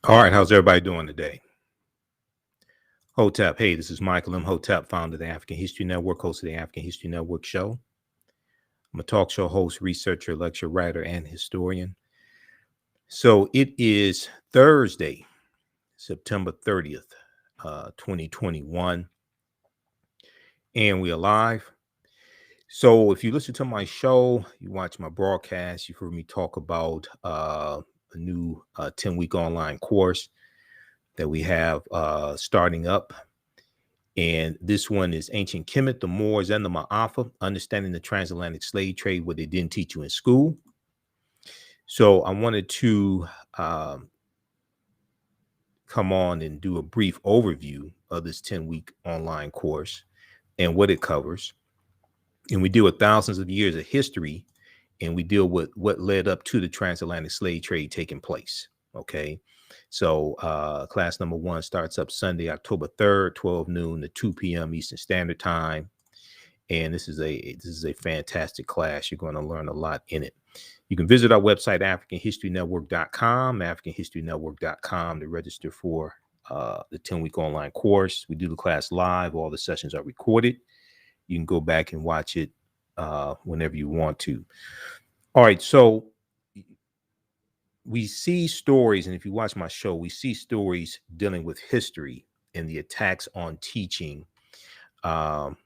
All right, how's everybody doing today? Hotep, hey, this is Michael Imhotep, founder of the African History Network, host of the African History Network show. I'm a talk show host, researcher, lecture writer, and historian. So it is Thursday, September 30th, 2021, and we are live. So if you listen to my show, you watch my broadcast, you've heard me talk about a new 10-week online course that we have starting up. And this one is Ancient Kemet, the Moors, and the Maafa, Understanding the Transatlantic Slave Trade, what they didn't teach you in school. So I wanted to come on and do a brief overview of this 10-week online course and what it covers. And we deal with thousands of years of history, and we deal with what led up to the transatlantic slave trade taking place. Okay. So class number 1 starts up Sunday, October 3rd, 12 noon to 2 p.m. Eastern Standard Time. And this is a fantastic class. You're going to learn a lot in it. You can visit our website, AfricanHistoryNetwork.com, AfricanHistoryNetwork.com to register for the 10-week online course. We do the class live. All the sessions are recorded. You can go back and watch it whenever you want to. All right, so we see stories, and if you watch my show, we see stories dealing with history and the attacks on teaching the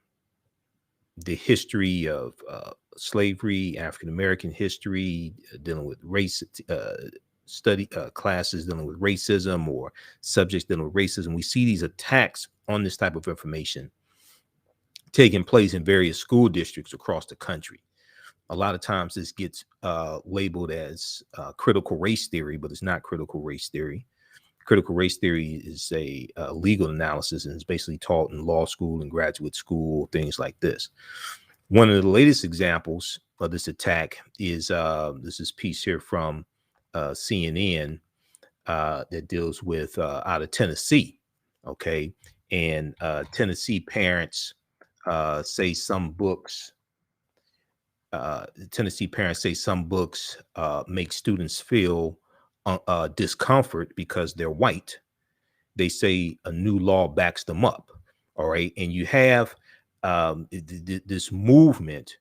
history of slavery, African-American history, dealing with race, study classes dealing with racism or subjects dealing with racism. We see these attacks on this type of information taking place in various school districts across the country. A lot of times this gets labeled as critical race theory, but it's not critical race theory. Critical race theory is a legal analysis and is basically taught in law school and graduate school, things like this. One of the latest examples of this attack is this piece here from CNN that deals with out of Tennessee. Okay. And Tennessee parents say some books make students feel discomfort because they're white. They say a new law backs them up. All right. And you have this movement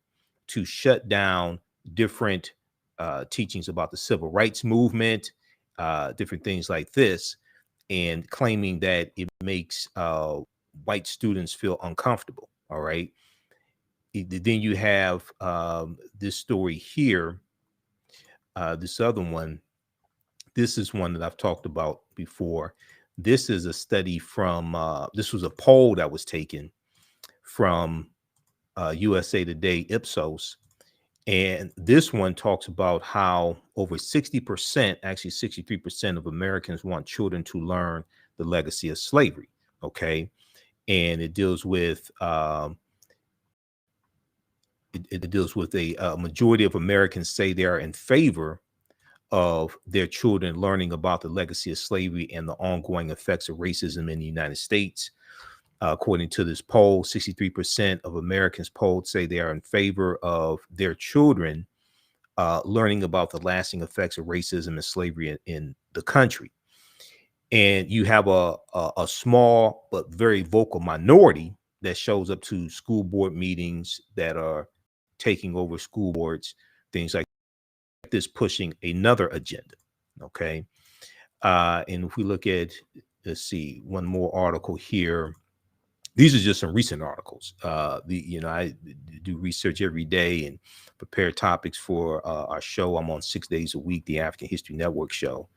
to shut down different teachings about the civil rights movement, different things like this, and claiming that it makes white students feel uncomfortable. All right. Then you have this story here, this other one. This is one that I've talked about before. This is a study from, this was a poll that was taken from USA Today Ipsos. And this one talks about how over 60%, actually 63% of Americans want children to learn the legacy of slavery. Okay. And it deals with, it deals with a majority of Americans say they are in favor of their children learning about the legacy of slavery and the ongoing effects of racism in the United States. According to this poll, 63% of Americans polled say they are in favor of their children learning about the lasting effects of racism and slavery in the country. And you have a small but very vocal minority that shows up to school board meetings that are taking over school boards, things like this, pushing another agenda. Okay. And if we look at, let's see, one more article here. These are just some recent articles. I do research every day and prepare topics for our show. I'm on 6 days a week, the African History Network show.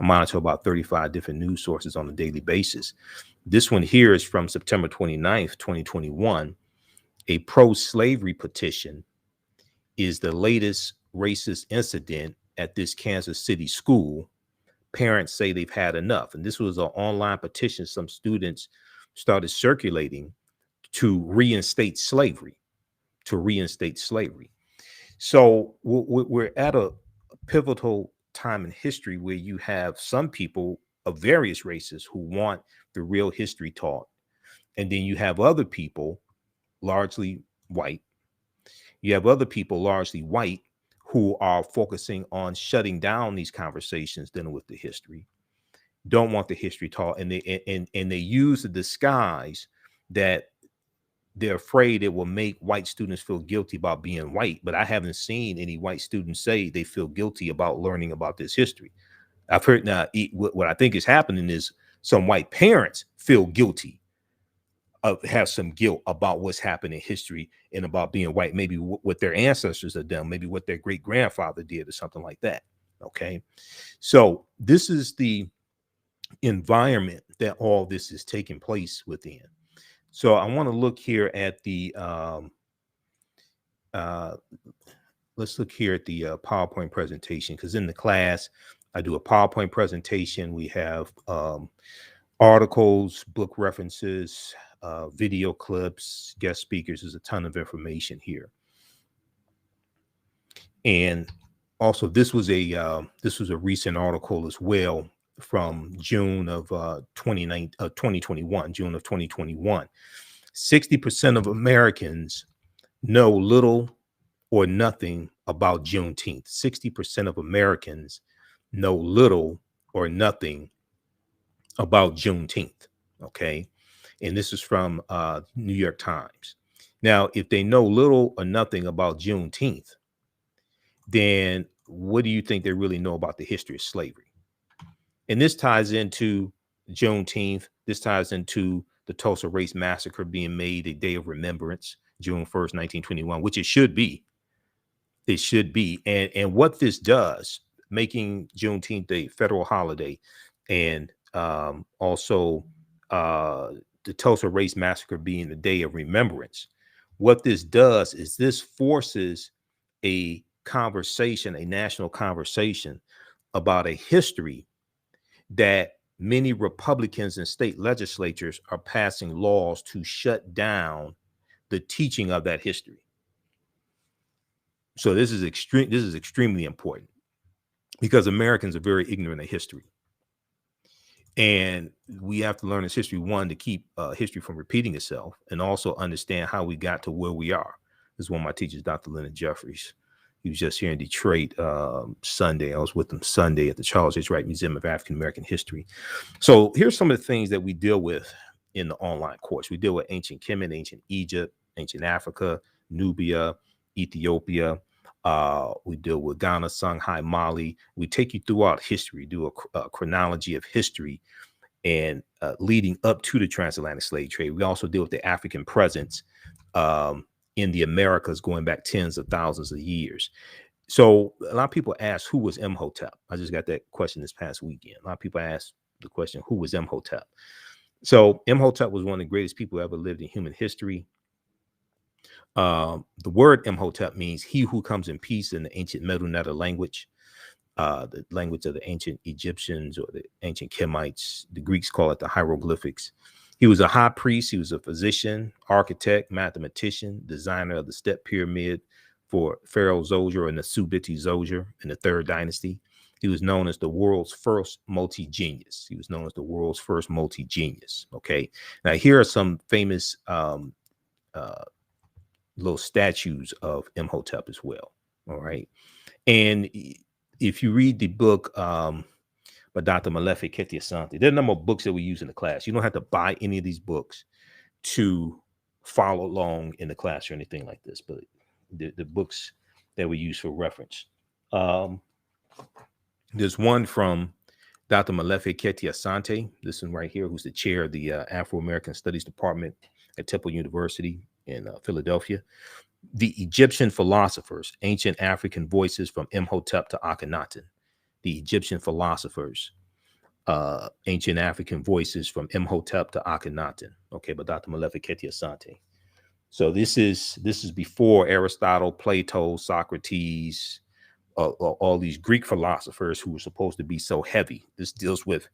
I monitor about 35 different news sources on a daily basis. This one here is from September 29th, 2021. A pro-slavery petition is the latest racist incident at this Kansas City school. Parents say they've had enough. And this was an online petition some students started circulating to reinstate slavery, So we're at a pivotal time in history where you have some people of various races who want the real history taught. And then you have other people, largely white. You have other people, largely white, who are focusing on shutting down these conversations dealing with the history. don't want the history taught, and they use the disguise that they're afraid it will make white students feel guilty about being white. But I haven't seen any white students say they feel guilty about learning about this history. I've heard now what I think is happening is some white parents feel guilty, have some guilt about what's happened in history and about being white, maybe what their ancestors have done, maybe what their great grandfather did or something like that. Okay. So this is the environment that all this is taking place within. So I want to look here at the let's look here at the PowerPoint presentation, because in the class I do a PowerPoint presentation. We have articles, book references, video clips, guest speakers. There's a ton of information here. And also this was a recent article as well from June of 2021, June of 2021. 60% of Americans know little or nothing about Juneteenth. 60% of Americans know little or nothing about Juneteenth. Okay. And this is from New York Times. Now, if they know little or nothing about Juneteenth, then what do you think they really know about the history of slavery? And this ties into Juneteenth. This ties into the Tulsa Race Massacre being made a day of remembrance, June 1st, 1921, which it should be. It should be. And what this does, making Juneteenth a federal holiday, and also the Tulsa Race Massacre being a day of remembrance, what this does is this forces a conversation, a national conversation about a history that many Republicans and state legislatures are passing laws to shut down the teaching of that history. So this is extremely important, because Americans are very ignorant of history. And we have to learn this history, one, to keep history from repeating itself, and also understand how we got to where we are. This is one of my teachers, Dr. Leonard Jeffries. He was just here in Detroit Sunday. I was with him Sunday at the Charles H. Wright Museum of African American History. So here's some of the things that we deal with in the online course. We deal with ancient Kemet, ancient Egypt, ancient Africa, Nubia, Ethiopia. We deal with Ghana, Songhai, Mali. We take you throughout history, do a chronology of history and leading up to the transatlantic slave trade. We also deal with the African presence in the Americas going back tens of thousands of years. So a lot of people ask, who was Imhotep? I just got that question this past weekend. A lot of people ask the question, who was Imhotep? So Imhotep was one of the greatest people who ever lived in human history. The word Imhotep means he who comes in peace in the ancient Medu Neter language, the language of the ancient Egyptians or the ancient Kemites. The Greeks call it the hieroglyphics. He was a high priest. He was a physician, architect, mathematician, designer of the step pyramid for Pharaoh Zoser and the Subiti Zoser in the third dynasty. He was known as the world's first multi-genius. Okay. Now, here are some famous little statues of Imhotep as well. All right. And if you read the book by Dr. Malefi Ketiasante, there are a number of books that we use in the class. You don't have to buy any of these books to follow along in the class or anything like this, but the books that we use for reference. There's one from Dr. Malefi Ketiasante, this one right here, who's the chair of the Afro-American Studies Department at Temple University in Philadelphia. The Egyptian philosophers, ancient African voices from Imhotep to Akhenaten. The Egyptian philosophers, ancient African voices from Imhotep to Akhenaten. Okay, but Dr. Malefi Ketiasante. So this is before Aristotle, Plato, Socrates, all these Greek philosophers who were supposed to be so heavy. This deals with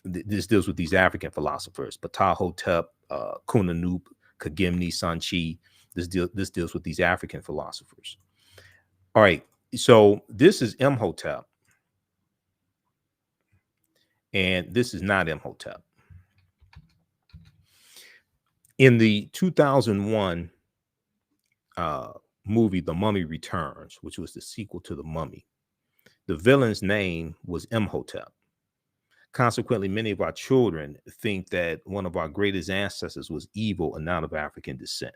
these African philosophers, Ptahhotep, Kunanub, Kagimni, Sanchi. This deals with these African philosophers. All right, so this is Imhotep, and this is not Imhotep. In the 2001 movie, The Mummy Returns, which was the sequel to The Mummy, the villain's name was Imhotep. Consequently, many of our children think that one of our greatest ancestors was evil and not of African descent.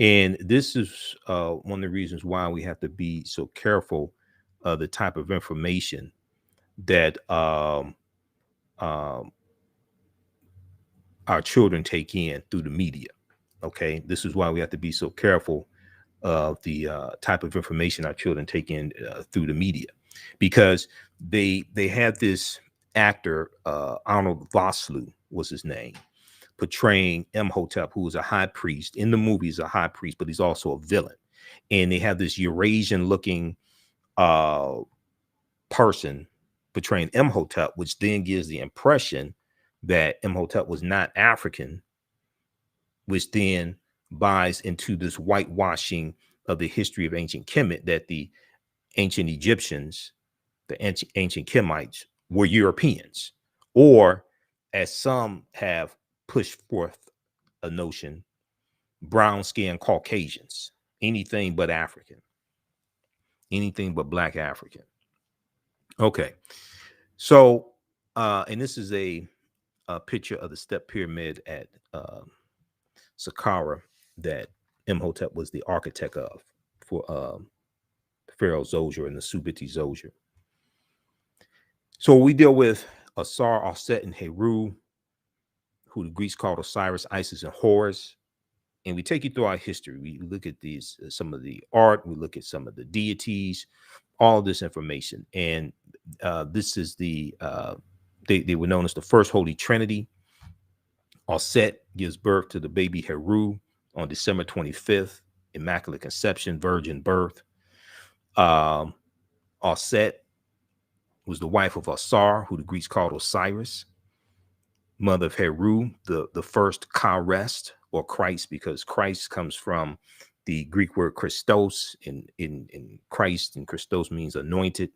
And this is one of the reasons why we have to be so careful of the type of information that um, our children take in through the media. Okay, this is why we have to be so careful of the type of information our children take in through the media, because they had this actor, Arnold Vosloo was his name, portraying Imhotep, who was a high priest in the movie. He's a high priest, but he's also a villain. And they have this Eurasian looking uh, person portraying Imhotep, which then gives the impression that Imhotep was not African, which then buys into this whitewashing of the history of ancient Kemet, that the ancient Egyptians, the ancient Kemites, were Europeans, or as some have pushed forth a notion, brown-skinned Caucasians, anything but African, anything but Black African. Okay, so and this is a picture of the step pyramid at Saqqara that Imhotep was the architect of for Pharaoh Zoser and the Subiti Zoser. So we deal with Asar, Aset, and Heru, who the Greeks called Osiris, Isis, and Horus. And we take you through our history. We look at these, some of the art, we look at some of the deities, all this information. And this is the, they were known as the first Holy Trinity. Aset gives birth to the baby Heru on December 25th, Immaculate Conception, virgin birth. Aset was the wife of Asar, who the Greeks called Osiris, mother of Heru, the first Christ, or Christ, because Christ comes from the Greek word Christos, in Christ, and Christos means anointed,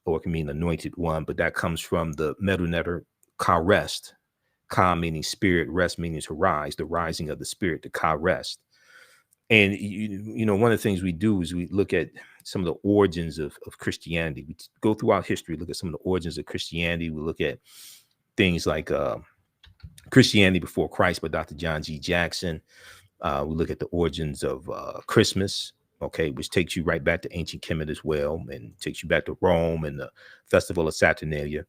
or it can mean anointed one, but that comes from the Medu Neter Ka-rest, Ka meaning spirit, rest meaning to rise, the rising of the spirit, the Ka-rest. And, you know, one of the things we do is we look at some of the origins of Christianity. We go throughout history, look at some of the origins of Christianity. We look at things like Christianity Before Christ by Dr. John G. Jackson. We look at the origins of Christmas, okay, which takes you right back to ancient Kemet as well, and takes you back to Rome and the Festival of Saturnalia.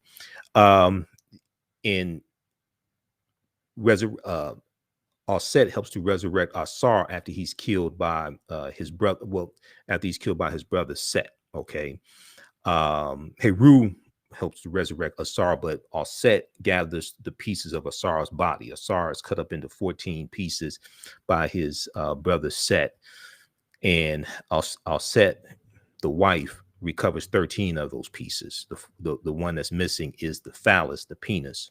Aset helps to resurrect Asar after he's killed by his brother. Well, after he's killed by his brother Set. Okay, Heru helps to resurrect Asar, but Aset gathers the pieces of Asar's body. Asar is cut up into 14 pieces by his brother Set, and Aset, the wife, recovers 13 of those pieces. The one that's missing is the phallus, the penis,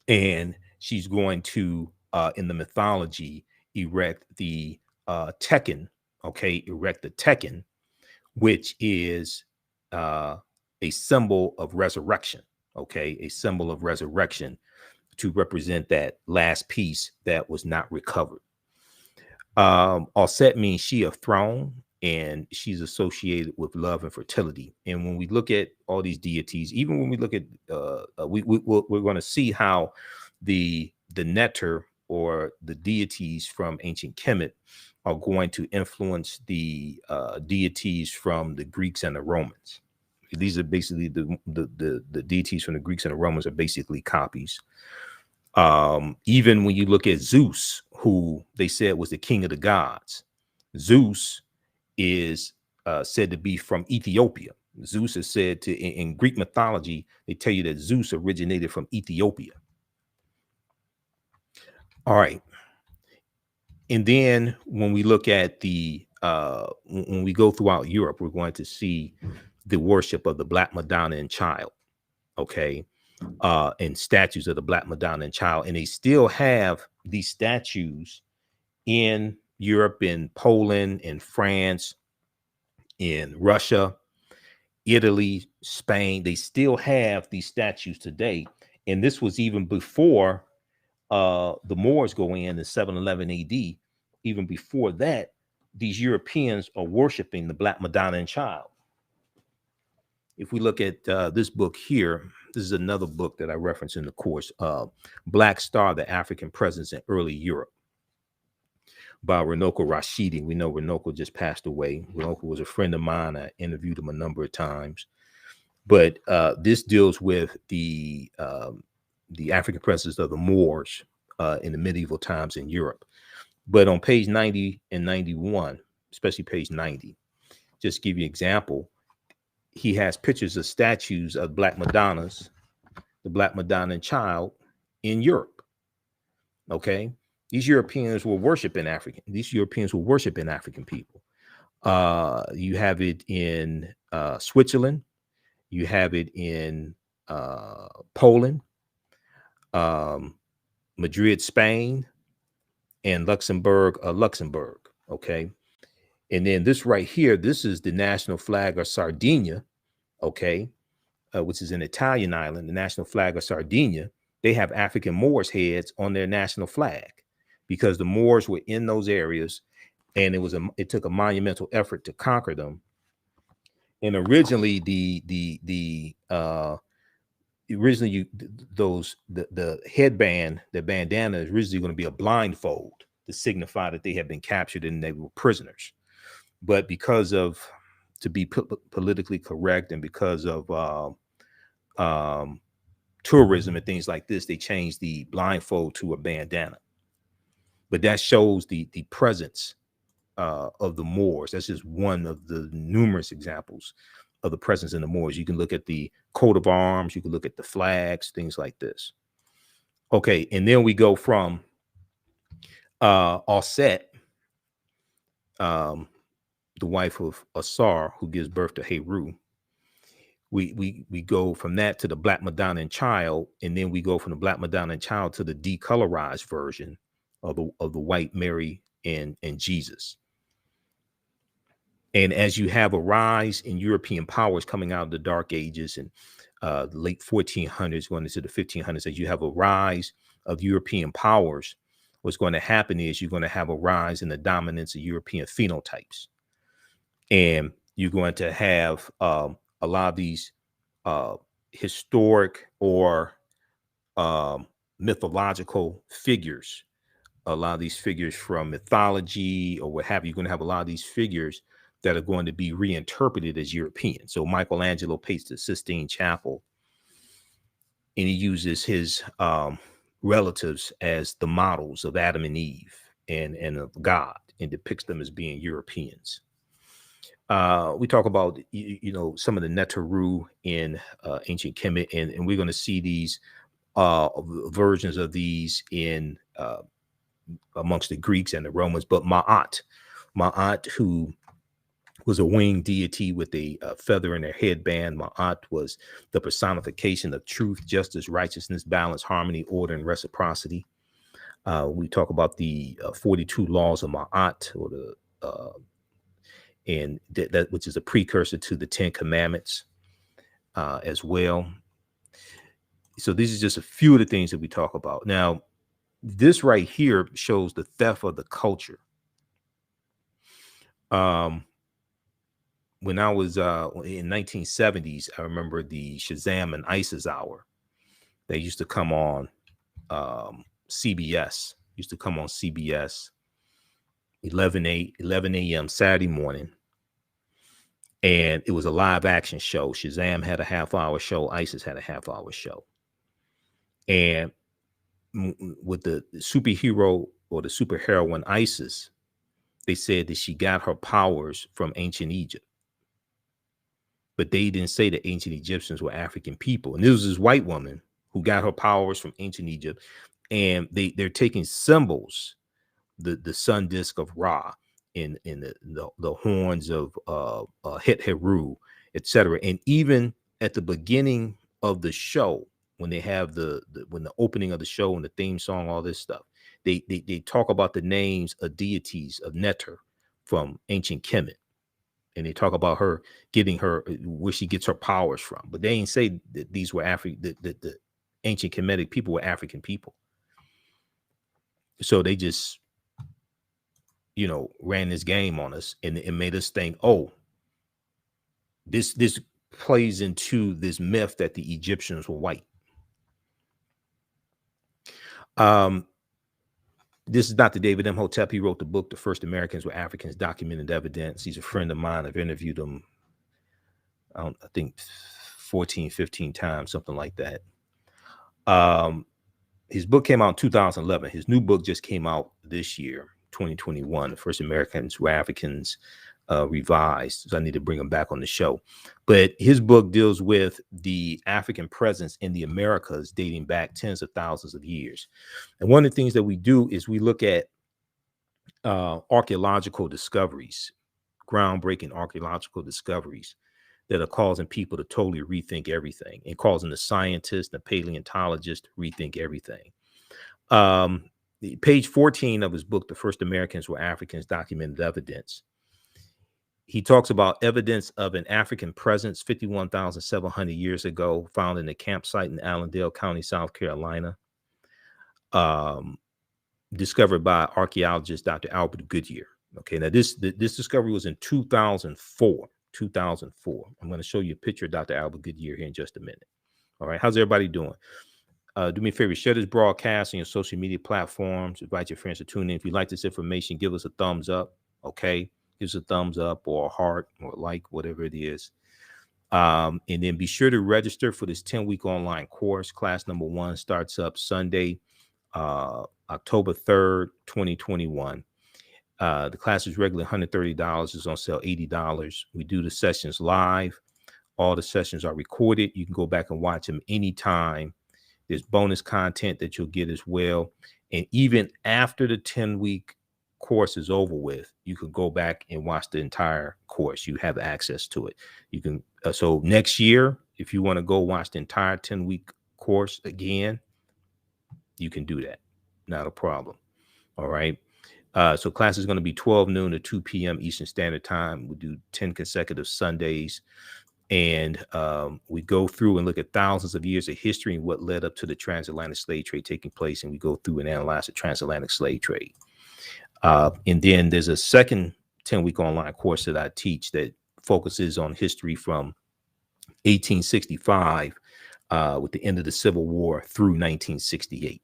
and she's going to in the mythology erect the Tekken, okay, erect the Tekken, which is a symbol of resurrection, okay, a symbol of resurrection to represent that last piece that was not recovered. Aset means she of throne, and she's associated with love and fertility. And when we look at all these deities, even when we look at we're going to see how the Neter, or the deities from ancient Kemet, are going to influence the deities from the Greeks and the Romans. These are basically the deities from the Greeks and the Romans are basically copies. Even when you look at Zeus, who they said was the king of the gods, Zeus is said to be from Ethiopia. Zeus is said to, in Greek mythology, they tell you that Zeus originated from Ethiopia. All right. And then when we look at the, when we go throughout Europe, we're going to see the worship of the Black Madonna and Child, okay, and statues of the Black Madonna and Child. And they still have these statues in Europe, in Poland, in France, in Russia, Italy, Spain. They still have these statues today. And this was even before the Moors go in 711 AD. Even before that, these Europeans are worshiping the Black Madonna and Child. If we look at this book here, this is another book that I reference in the course, Black Star, the African Presence in Early Europe, by Runoko Rashidi. We know Runoko just passed away. Runoko was a friend of mine. I interviewed him a number of times. But this deals with the African presence of the Moors in the medieval times in Europe. But on page 90 and 91, especially page 90, just give you an example, he has pictures of statues of Black Madonnas, the Black Madonna and Child in Europe. Okay, these Europeans were worshiping African. These Europeans were worshiping African people. You have it in Switzerland. You have it in Poland, Madrid, Spain, and Luxembourg, Luxembourg. Okay. And then this right here, this is the national flag of Sardinia. Okay. Which is an Italian island, the national flag of Sardinia. They have African Moors heads on their national flag because the Moors were in those areas, and it took a monumental effort to conquer them. And originally, the headband, the bandana is originally going to be a blindfold to signify that they had been captured and they were prisoners. But because of, to be politically correct, and because of tourism and things like this, they changed the blindfold to a bandana. But that shows the presence of the Moors. That's just one of the numerous examples of the presence in the Moors. You can look at the coat of arms, you can look at the flags, things like this. Okay, and then we go from Osset, the wife of Asar, who gives birth to Heru. We go from that to the Black Madonna and Child, and then we go from the Black Madonna and Child to the decolorized version of the white Mary and Jesus. And as you have a rise in European powers coming out of the Dark Ages and the late 1400s going into the 1500s, as you have a rise of European powers, what's going to happen is you're going to have a rise in the dominance of European phenotypes. And you're going to have a lot of these historic or mythological figures, a lot of these figures from mythology or what have you. You're going to have a lot of these figures that are going to be reinterpreted as European. So Michelangelo paints the Sistine Chapel, and he uses his relatives as the models of Adam and Eve and of God, and depicts them as being Europeans. We talk about, some of the Neteru in ancient Kemet, and we're going to see these versions of these in amongst the Greeks and the Romans. But Ma'at, who was a winged deity with a feather in their headband. Ma'at was the personification of truth, justice, righteousness, balance, harmony, order, and reciprocity. We talk about the 42 laws of Ma'at, or the and that which is a precursor to the 10 Commandments as well. So these are just a few of the things that we talk about. Now, this right here shows the theft of the culture. When I was in 1970s, I remember the Shazam and ISIS hour. They used to come on CBS. 11 a.m. Saturday morning. And it was a live action show. Shazam had a half-hour show. ISIS had a half-hour show. And with the superhero or the superheroine ISIS, they said that she got her powers from ancient Egypt. But they didn't say that ancient Egyptians were African people. And this was this white woman who got her powers from ancient Egypt. And they're taking symbols, the sun disk of Ra, in the horns of Het Heru, etc. And even at the beginning of the show, when they have when the opening of the show and the theme song, all this stuff, they talk about the names of deities of Neter from ancient Kemet. And they talk about her getting where she gets her powers from. But they ain't say that these were the ancient Kemetic people were African people. So they just, ran this game on us, and it made us think, oh, this plays into this myth that the Egyptians were white. This is Dr. David Imhotep. He wrote the book, The First Americans Were Africans, Documented Evidence. He's a friend of mine. I've interviewed him, I think 14, 15 times, something like that. His book came out in 2011. His new book just came out this year, 2021, The First Americans Were Africans, revised. So I need to bring him back on the show. But his book deals with the African presence in the Americas dating back tens of thousands of years. And one of the things that we do is we look at archaeological discoveries, groundbreaking archaeological discoveries that are causing people to totally rethink everything and causing the scientists, the paleontologists to rethink everything. Page 14 of his book, The First Americans Were Africans, Documented Evidence. He talks about evidence of an African presence 51,700 years ago, found in a campsite in Allendale County, South Carolina, discovered by archaeologist Dr. Albert Goodyear. Okay, now this discovery was in 2004. 2004. I'm going to show you a picture of Dr. Albert Goodyear here in just a minute. All right, how's everybody doing? Do me a favor, share this broadcast on your social media platforms. Invite your friends to tune in. If you like this information, give us a thumbs up. Okay, give us a thumbs up or a heart or like, whatever it is. And then be sure to register for this 10-week online course. Class number 1 starts up Sunday, October 3rd, 2021. The class is regularly $130. It's on sale $80. We do the sessions live. All the sessions are recorded. You can go back and watch them anytime. There's bonus content that you'll get as well. And even after the 10-week course is over with, you can go back and watch the entire course. You have access to it. You can. So next year, if you want to go watch the entire 10-week course again, you can do that. Not a problem. All right. So class is going to be 12 noon to 2 p.m. Eastern Standard Time. We do 10 consecutive Sundays. And we go through and look at thousands of years of history and what led up to the transatlantic slave trade taking place. And we go through and analyze the transatlantic slave trade. And then there's a second 10-week online course that I teach that focuses on history from 1865 with the end of the Civil War through 1968.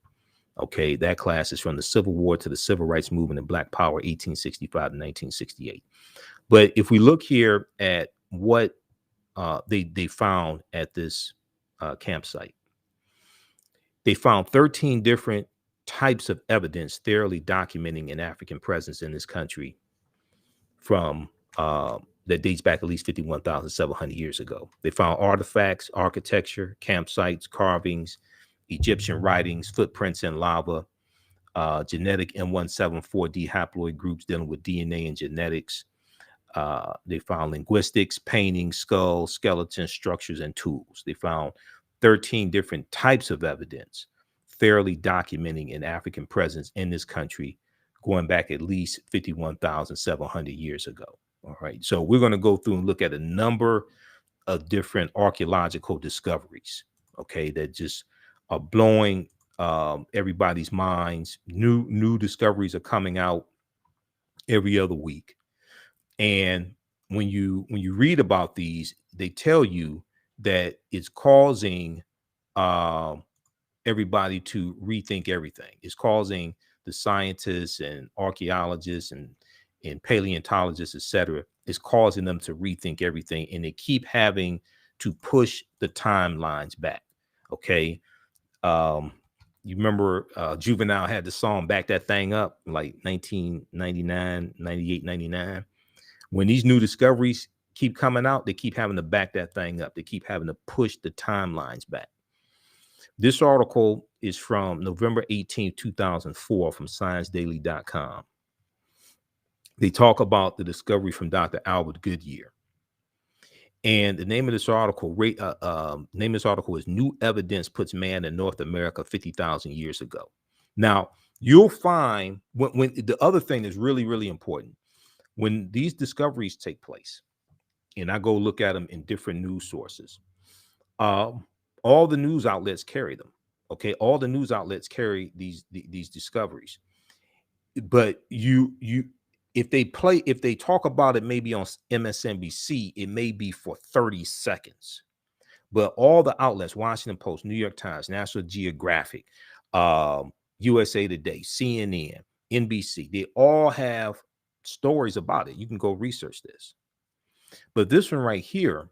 Okay, that class is from the Civil War to the Civil Rights Movement and Black Power, 1865 to 1968. But if we look here at what they found at this campsite, they found 13 different types of evidence thoroughly documenting an African presence in this country from that dates back at least 51,700 years ago. They found artifacts, architecture, campsites, carvings, Egyptian writings, footprints in lava, genetic M174D haploid groups dealing with DNA and genetics. They found linguistics, paintings, skulls, skeletons, structures, and tools. They found 13 different types of evidence thoroughly documenting an African presence in this country going back at least 51,700 years ago. All right. So we're going to go through and look at a number of different archaeological discoveries, okay, that just are blowing everybody's minds. New discoveries are coming out every other week. And when you read about these, they tell you that it's causing everybody to rethink everything. It's causing the scientists and archaeologists and paleontologists, etc. It's causing them to rethink everything, and they keep having to push the timelines back. Okay, you remember Juvenile had the song "Back That Thing Up" like 1999, 98, 99. When these new discoveries keep coming out, they keep having to back that thing up. They keep having to push the timelines back. This article is from November 18, 2004 from ScienceDaily.com. They talk about the discovery from Dr. Albert Goodyear. And the name of this article, is New Evidence Puts Man in North America 50,000 Years Ago. Now, you'll find when the other thing is really, really important, when these discoveries take place, and I go look at them in different news sources, all the news outlets carry them. Okay, all the news outlets carry these discoveries, but if they talk about it maybe on MSNBC, it may be for 30 seconds. But all the outlets, Washington Post, New York Times, National Geographic, USA Today, CNN, NBC, they all have stories about it. You can go research this. But this one right here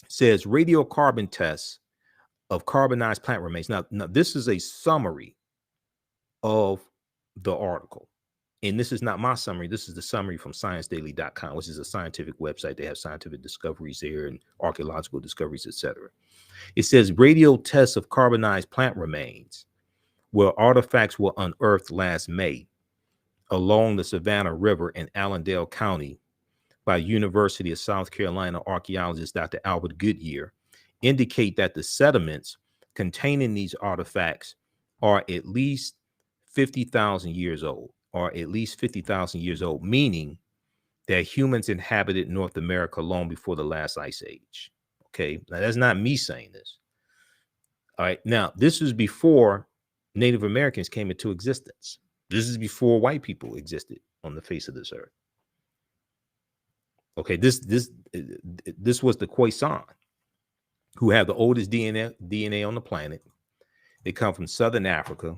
says radiocarbon tests of carbonized plant remains. Now, this is a summary of the article. And this is not my summary. This is the summary from ScienceDaily.com, which is a scientific website. They have scientific discoveries there and archaeological discoveries, etc. It says radio tests of carbonized plant remains where artifacts were unearthed last May along the Savannah River in Allendale County by University of South Carolina archaeologist Dr. Albert Goodyear indicate that the sediments containing these artifacts are at least 50,000 years old, meaning that humans inhabited North America long before the last ice age. Okay, now that's not me saying this. All right, now this is before Native Americans came into existence. This is before white people existed on the face of this earth. Okay, this was the Khoisan, who have the oldest DNA on the planet. They come from Southern Africa.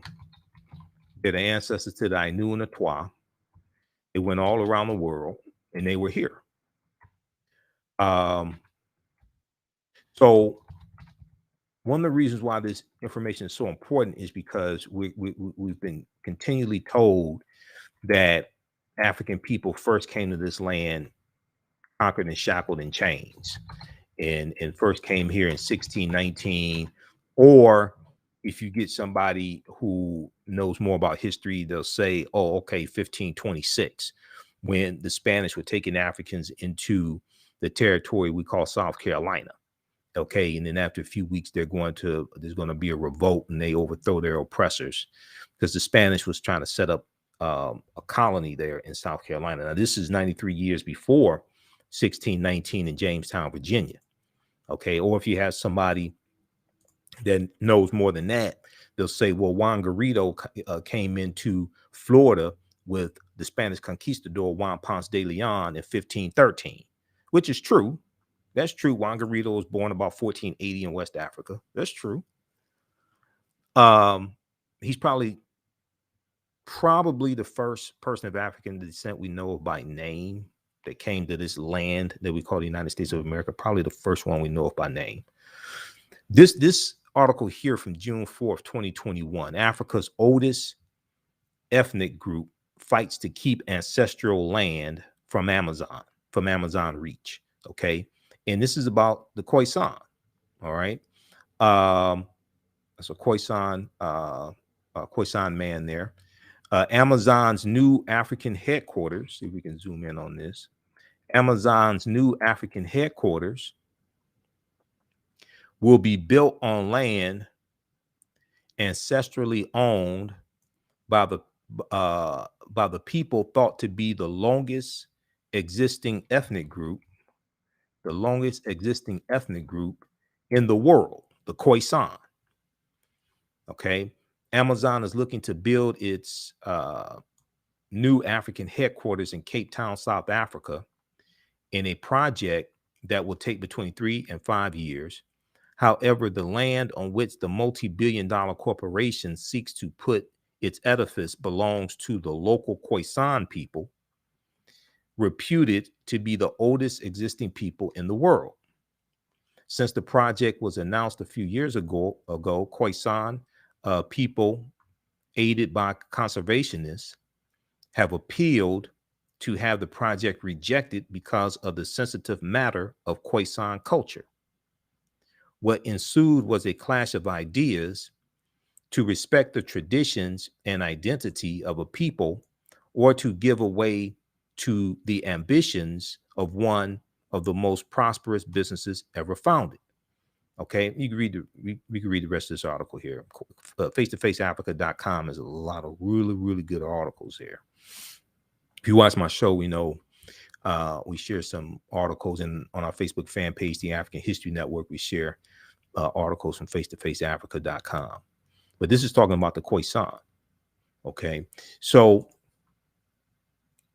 They're the ancestors to the Ainu and the Twa. They went all around the world, and they were here. So one of the reasons why this information is so important is because we've been continually told that African people first came to this land conquered and shackled in chains, and first came here in 1619, or if you get somebody who knows more about history, they'll say, oh, okay, 1526, when the Spanish were taking Africans into the territory we call South Carolina. Okay, and then after a few weeks, there's going to be a revolt, and they overthrow their oppressors because the Spanish was trying to set up a colony there in South Carolina. Now, this is 93 years before 1619 in Jamestown, Virginia. Okay, or if you have somebody that knows more than that, they'll say, well, Juan Garrido came into Florida with the Spanish conquistador Juan Ponce de Leon in 1513, which is true. That's true. Juan Garrido was born about 1480 in West Africa. That's true. He's probably the first person of African descent we know of by name that came to this land that we call the United States of America. Probably the first one we know of by name. This article here from June 4th, 2021, Africa's oldest ethnic group fights to keep ancestral land from Amazon reach. Okay. And this is about the Khoisan. All right. That's a Khoisan man there. Amazon's new African headquarters. See if we can zoom in on this. Amazon's new African headquarters will be built on land ancestrally owned by the people thought to be the longest existing ethnic group in the world, the Khoisan. Okay, Amazon is looking to build its new African headquarters in Cape Town, South Africa, in a project that will take between 3 and 5 years. However, the land on which the multi-billion-dollar corporation seeks to put its edifice belongs to the local Khoisan people, reputed to be the oldest existing people in the world. Since the project was announced a few years ago, Khoisan people, aided by conservationists, have appealed to have the project rejected because of the sensitive matter of Khoisan culture. What ensued was a clash of ideas to respect the traditions and identity of a people, or to give away to the ambitions of one of the most prosperous businesses ever founded. Okay, you can read the rest of this article here. Face-to-faceafrica.com is a lot of really good articles here. If you watch my show, we know we share some articles, and on our Facebook fan page, the African History Network, we share articles from face-to-faceafrica.com. But this is talking about the Khoisan. Okay, so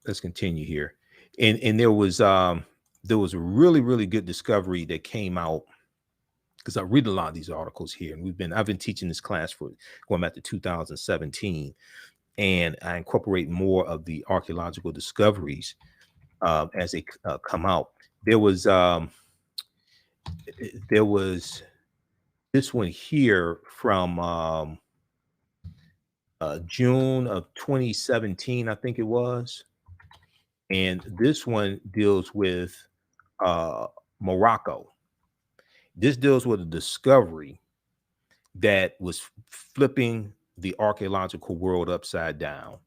let's continue here. And there was a really good discovery that came out, because I read a lot of these articles here, and I've been teaching this class for going back to 2017, and I incorporate more of the archaeological discoveries as they come out. There was this one here from June of 2017, I think it was, and this one deals with Morocco. This deals with a discovery that was flipping the archaeological world upside down.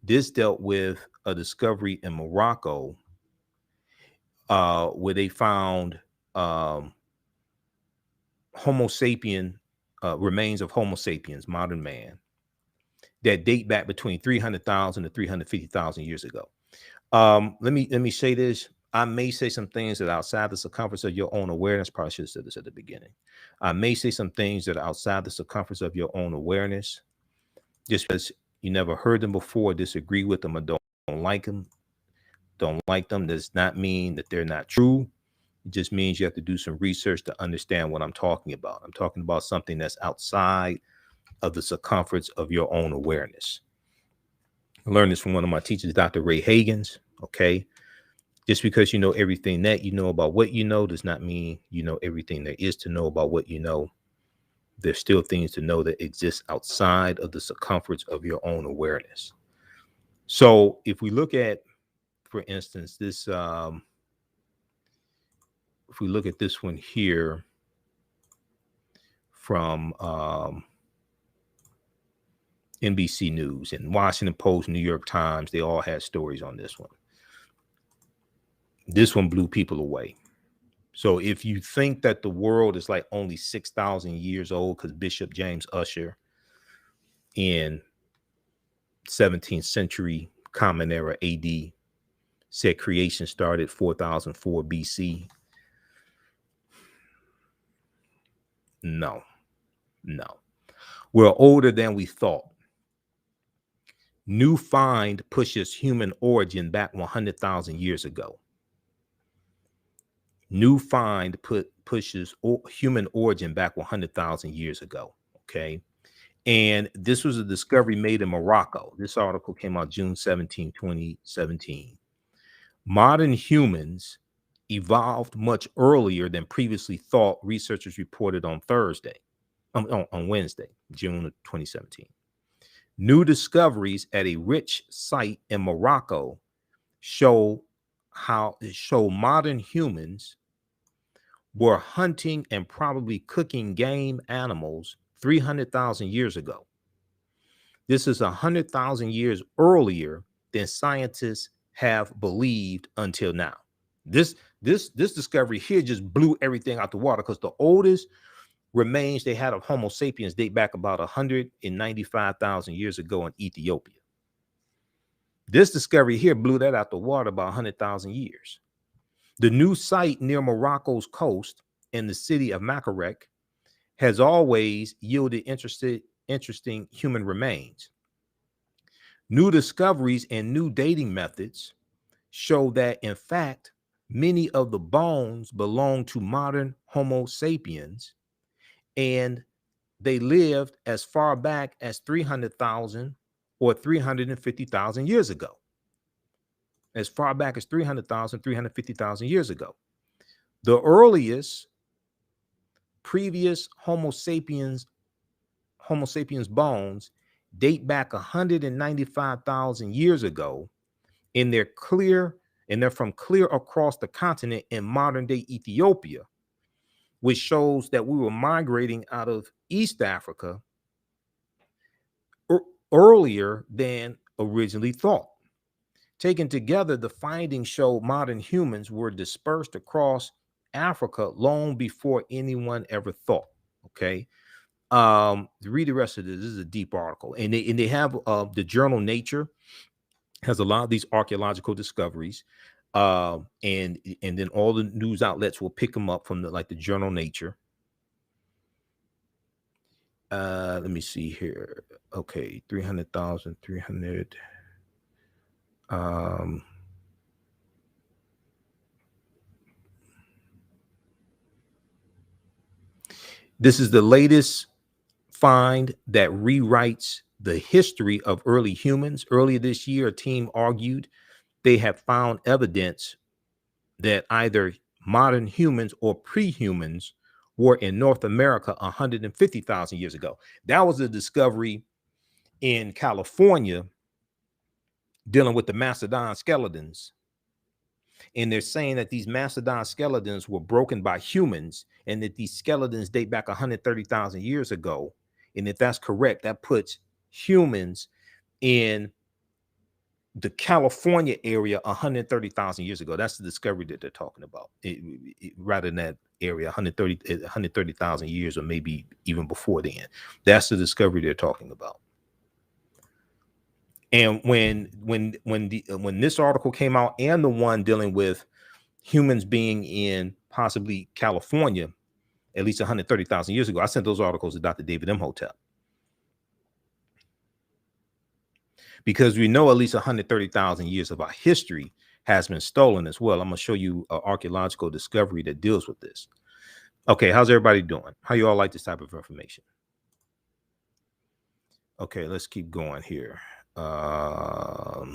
This dealt with a discovery in Morocco where they found Homo sapien, remains of Homo sapiens, modern man, that date back between 300,000 to 350,000 years ago. Let me say this. I may say some things that are outside the circumference of your own awareness. Probably should have said this at the beginning. I may say some things that are outside the circumference of your own awareness, just because you never heard them before, disagree with them, or don't like them. Don't like them does not mean that they're not true. It just means you have to do some research to understand what I'm talking about. I'm talking about something that's outside of the circumference of your own awareness. I learned this from one of my teachers, Dr. Ray Hagins. Okay. Just because you know everything that you know about what you know does not mean you know everything there is to know about what you know. There's still things to know that exist outside of the circumference of your own awareness. So if we look at, for instance, this, if we look at this one here from NBC News and Washington Post, New York Times, they all had stories on this one. This one blew people away. So if you think that the world is like only 6,000 years old, because Bishop James Ussher in 17th century Common Era AD said creation started 4004 BC. No. We're older than we thought. New find pushes human origin back 100,000 years ago. New find pushes human origin back 100,000 years ago. Okay. And this was a discovery made in Morocco. This article came out June 17, 2017. Modern humans evolved much earlier than previously thought, researchers reported on Wednesday, June of 2017. New discoveries at a rich site in Morocco show modern humans were hunting and probably cooking game animals 300,000 years ago. This is 100,000 years earlier than scientists have believed until now. This discovery here just blew everything out the water, because the oldest remains they had of Homo sapiens date back about 195,000 years ago in Ethiopia. This discovery here blew that out the water about 100,000 years. The new site near Morocco's coast in the city of Makarek has always yielded interesting human remains. New discoveries and new dating methods show that, in fact, many of the bones belong to modern Homo sapiens, and they lived as far back as 300,000 or 350,000 years ago. As far back as 300,000, 350,000 years ago. The earliest previous Homo sapiens bones date back 195,000 years ago, and they're from clear across the continent in modern day Ethiopia, which shows that we were migrating out of East Africa earlier than originally thought. Taken together, the findings show modern humans were dispersed across Africa long before anyone ever thought. Okay. Read the rest of this. This is a deep article. And they have the journal Nature has a lot of these archaeological discoveries. And then all the news outlets will pick them up from the journal Nature. Let me see here. Okay, 300,000, 300. Um, this is the latest find that rewrites the history of early humans. Earlier this year, a team argued they have found evidence that either modern humans or pre-humans were in North America 150,000 years ago. That was a discovery in California dealing with the mastodon skeletons. And they're saying that these mastodon skeletons were broken by humans and that these skeletons date back 130,000 years ago. And if that's correct, that puts humans in the California area 130,000 years ago. That's the discovery that they're talking about. Rather than that area 130,000 years, or maybe even before then. That's the discovery they're talking about. And when this article came out, and the one dealing with humans being in possibly California at least 130,000 years ago, I sent those articles to Dr. David Imhotep. Because we know at least 130,000 years of our history has been stolen as well. I'm going to show you an archaeological discovery that deals with this. Okay, how's everybody doing? How you all like this type of information? Okay, let's keep going here. All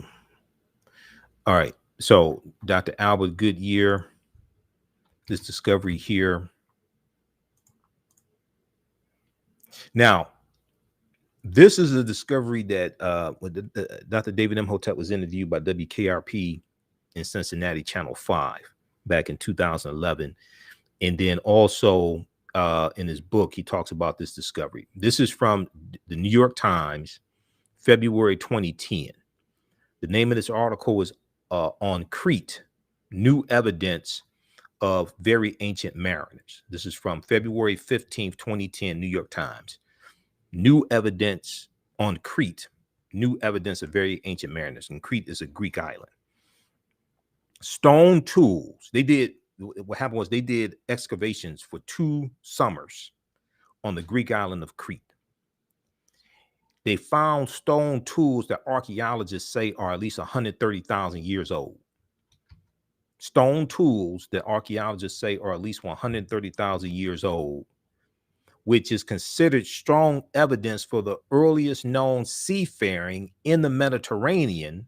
right, so Dr. Albert Goodyear, this discovery here. Now, this is a discovery that Dr. David Imhotep was interviewed by WKRP in Cincinnati, Channel 5, back in 2011. And then also in his book, he talks about this discovery. This is from the New York Times, February 2010. The name of this article is On Crete, New Evidence of Very Ancient Mariners. This is from February 15th, 2010, New York Times. New evidence on Crete, new evidence of very ancient mariners. And Crete is a Greek island. Stone tools. What happened was they did excavations for 2 summers on the Greek island of Crete. They found stone tools that archaeologists say are at least 130,000 years old. Stone tools that archaeologists say are at least 130,000 years old, which is considered strong evidence for the earliest known seafaring in the Mediterranean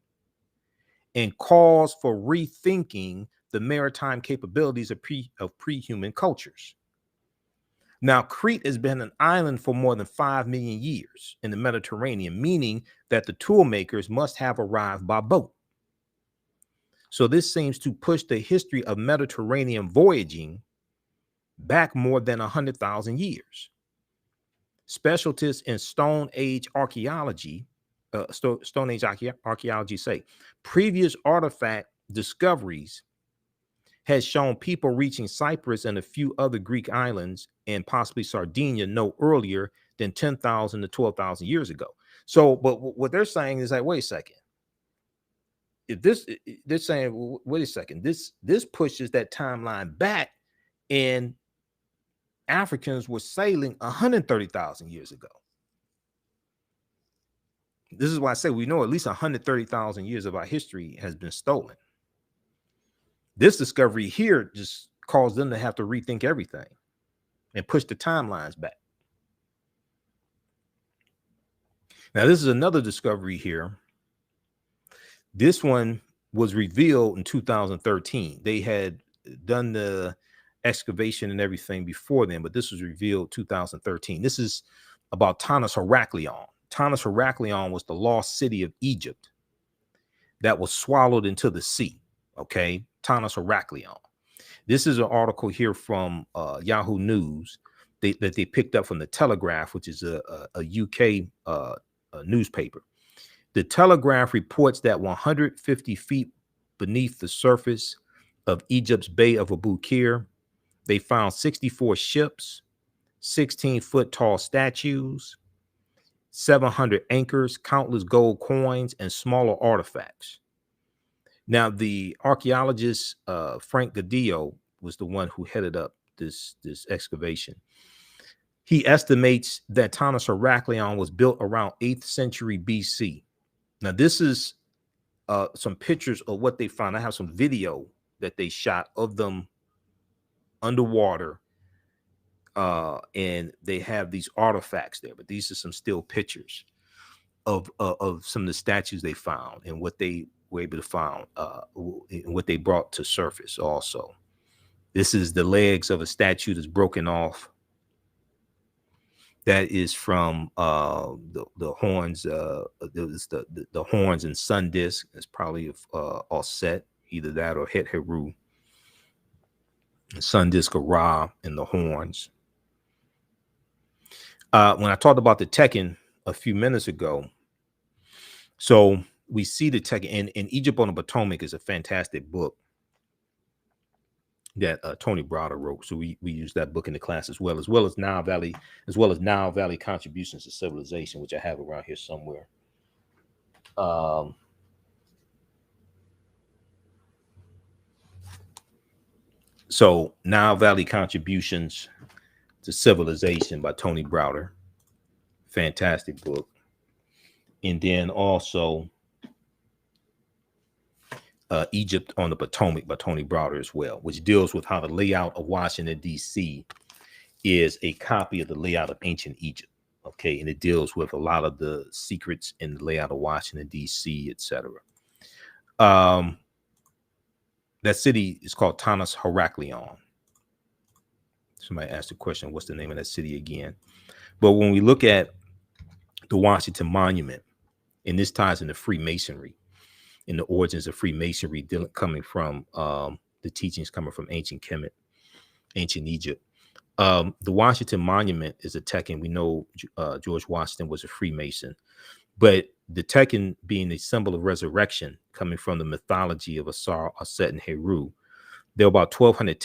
and calls for rethinking the maritime capabilities of pre-human cultures. Now, Crete has been an island for more than 5 million years in the Mediterranean, meaning that the tool makers must have arrived by boat. So this seems to push the history of Mediterranean voyaging back more than 100,000 years. Specialists in Stone Age archaeology, say previous artifact discoveries has shown people reaching Cyprus and a few other Greek islands and possibly Sardinia no earlier than 10,000 to 12,000 years ago. So, but what they're saying is like, wait a second. If this, they're saying, wait a second, this pushes that timeline back, and Africans were sailing 130,000 years ago. This is why I say we know at least 130,000 years of our history has been stolen. This discovery here just caused them to have to rethink everything and push the timelines back. Now, this is another discovery here. This one was revealed in 2013. They had done the excavation and everything before then, but this was revealed 2013. This is about Tanis Heracleion. Tanis Heracleion was the lost city of Egypt that was swallowed into the sea. Okay, Tanis Heracleion. This is an article here from Yahoo News that they picked up from the Telegraph, which is a UK newspaper. The Telegraph reports that 150 feet beneath the surface of Egypt's Bay of Abu Qir, they found 64 ships, 16-foot tall statues, 700 anchors, countless gold coins, and smaller artifacts. Now, the archaeologist Frank Gadillo was the one who headed up this excavation. He estimates that Tanis Heracleion was built around 8th century BC. Now, this is some pictures of what they found. I have some video that they shot of them underwater, and they have these artifacts there. But these are some still pictures of some of the statues they found and what they were able to find, and what they brought to surface. Also, this is the legs of a statue that's broken off. That is from the horns. The horns and sun disk. It's probably offset, either that or Het Heru. Sun disk of Ra and the horns. When I talked about the Tekken a few minutes ago, so we see the Tekken in Egypt on the Potomac is a fantastic book that Tony Browder wrote. So we use that book in the class as well as Nile Valley Contributions to Civilization, which I have around here somewhere. So Nile Valley Contributions to Civilization by Tony Browder, fantastic book. And then also Egypt on the Potomac by Tony Browder as well, which deals with how the layout of Washington, D.C. is a copy of the layout of ancient Egypt. Okay, and it deals with a lot of the secrets in the layout of Washington, D.C., etc. That city is called Tanis Heraklion. Somebody asked the question, what's the name of that city again? But when we look at the Washington Monument, and this ties into Freemasonry, in the origins of Freemasonry, coming from the teachings coming from ancient Kemet, ancient Egypt. The Washington Monument is a Tekken. We know George Washington was a Freemason, but the Tekken being a symbol of resurrection, coming from the mythology of Asar, Aset, and Heru. There are about 1,200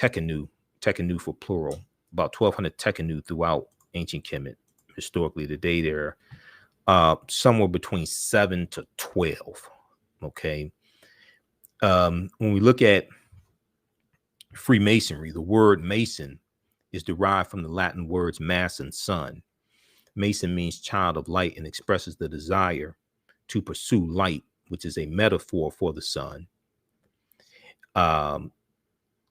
Tekkenu for plural, about 1,200 Tekkenu throughout ancient Kemet. Historically, today there are somewhere between 7 to 12. Okay. When we look at Freemasonry, the word Mason is derived from the Latin words mass and sun. Mason means child of light and expresses the desire to pursue light, which is a metaphor for the sun.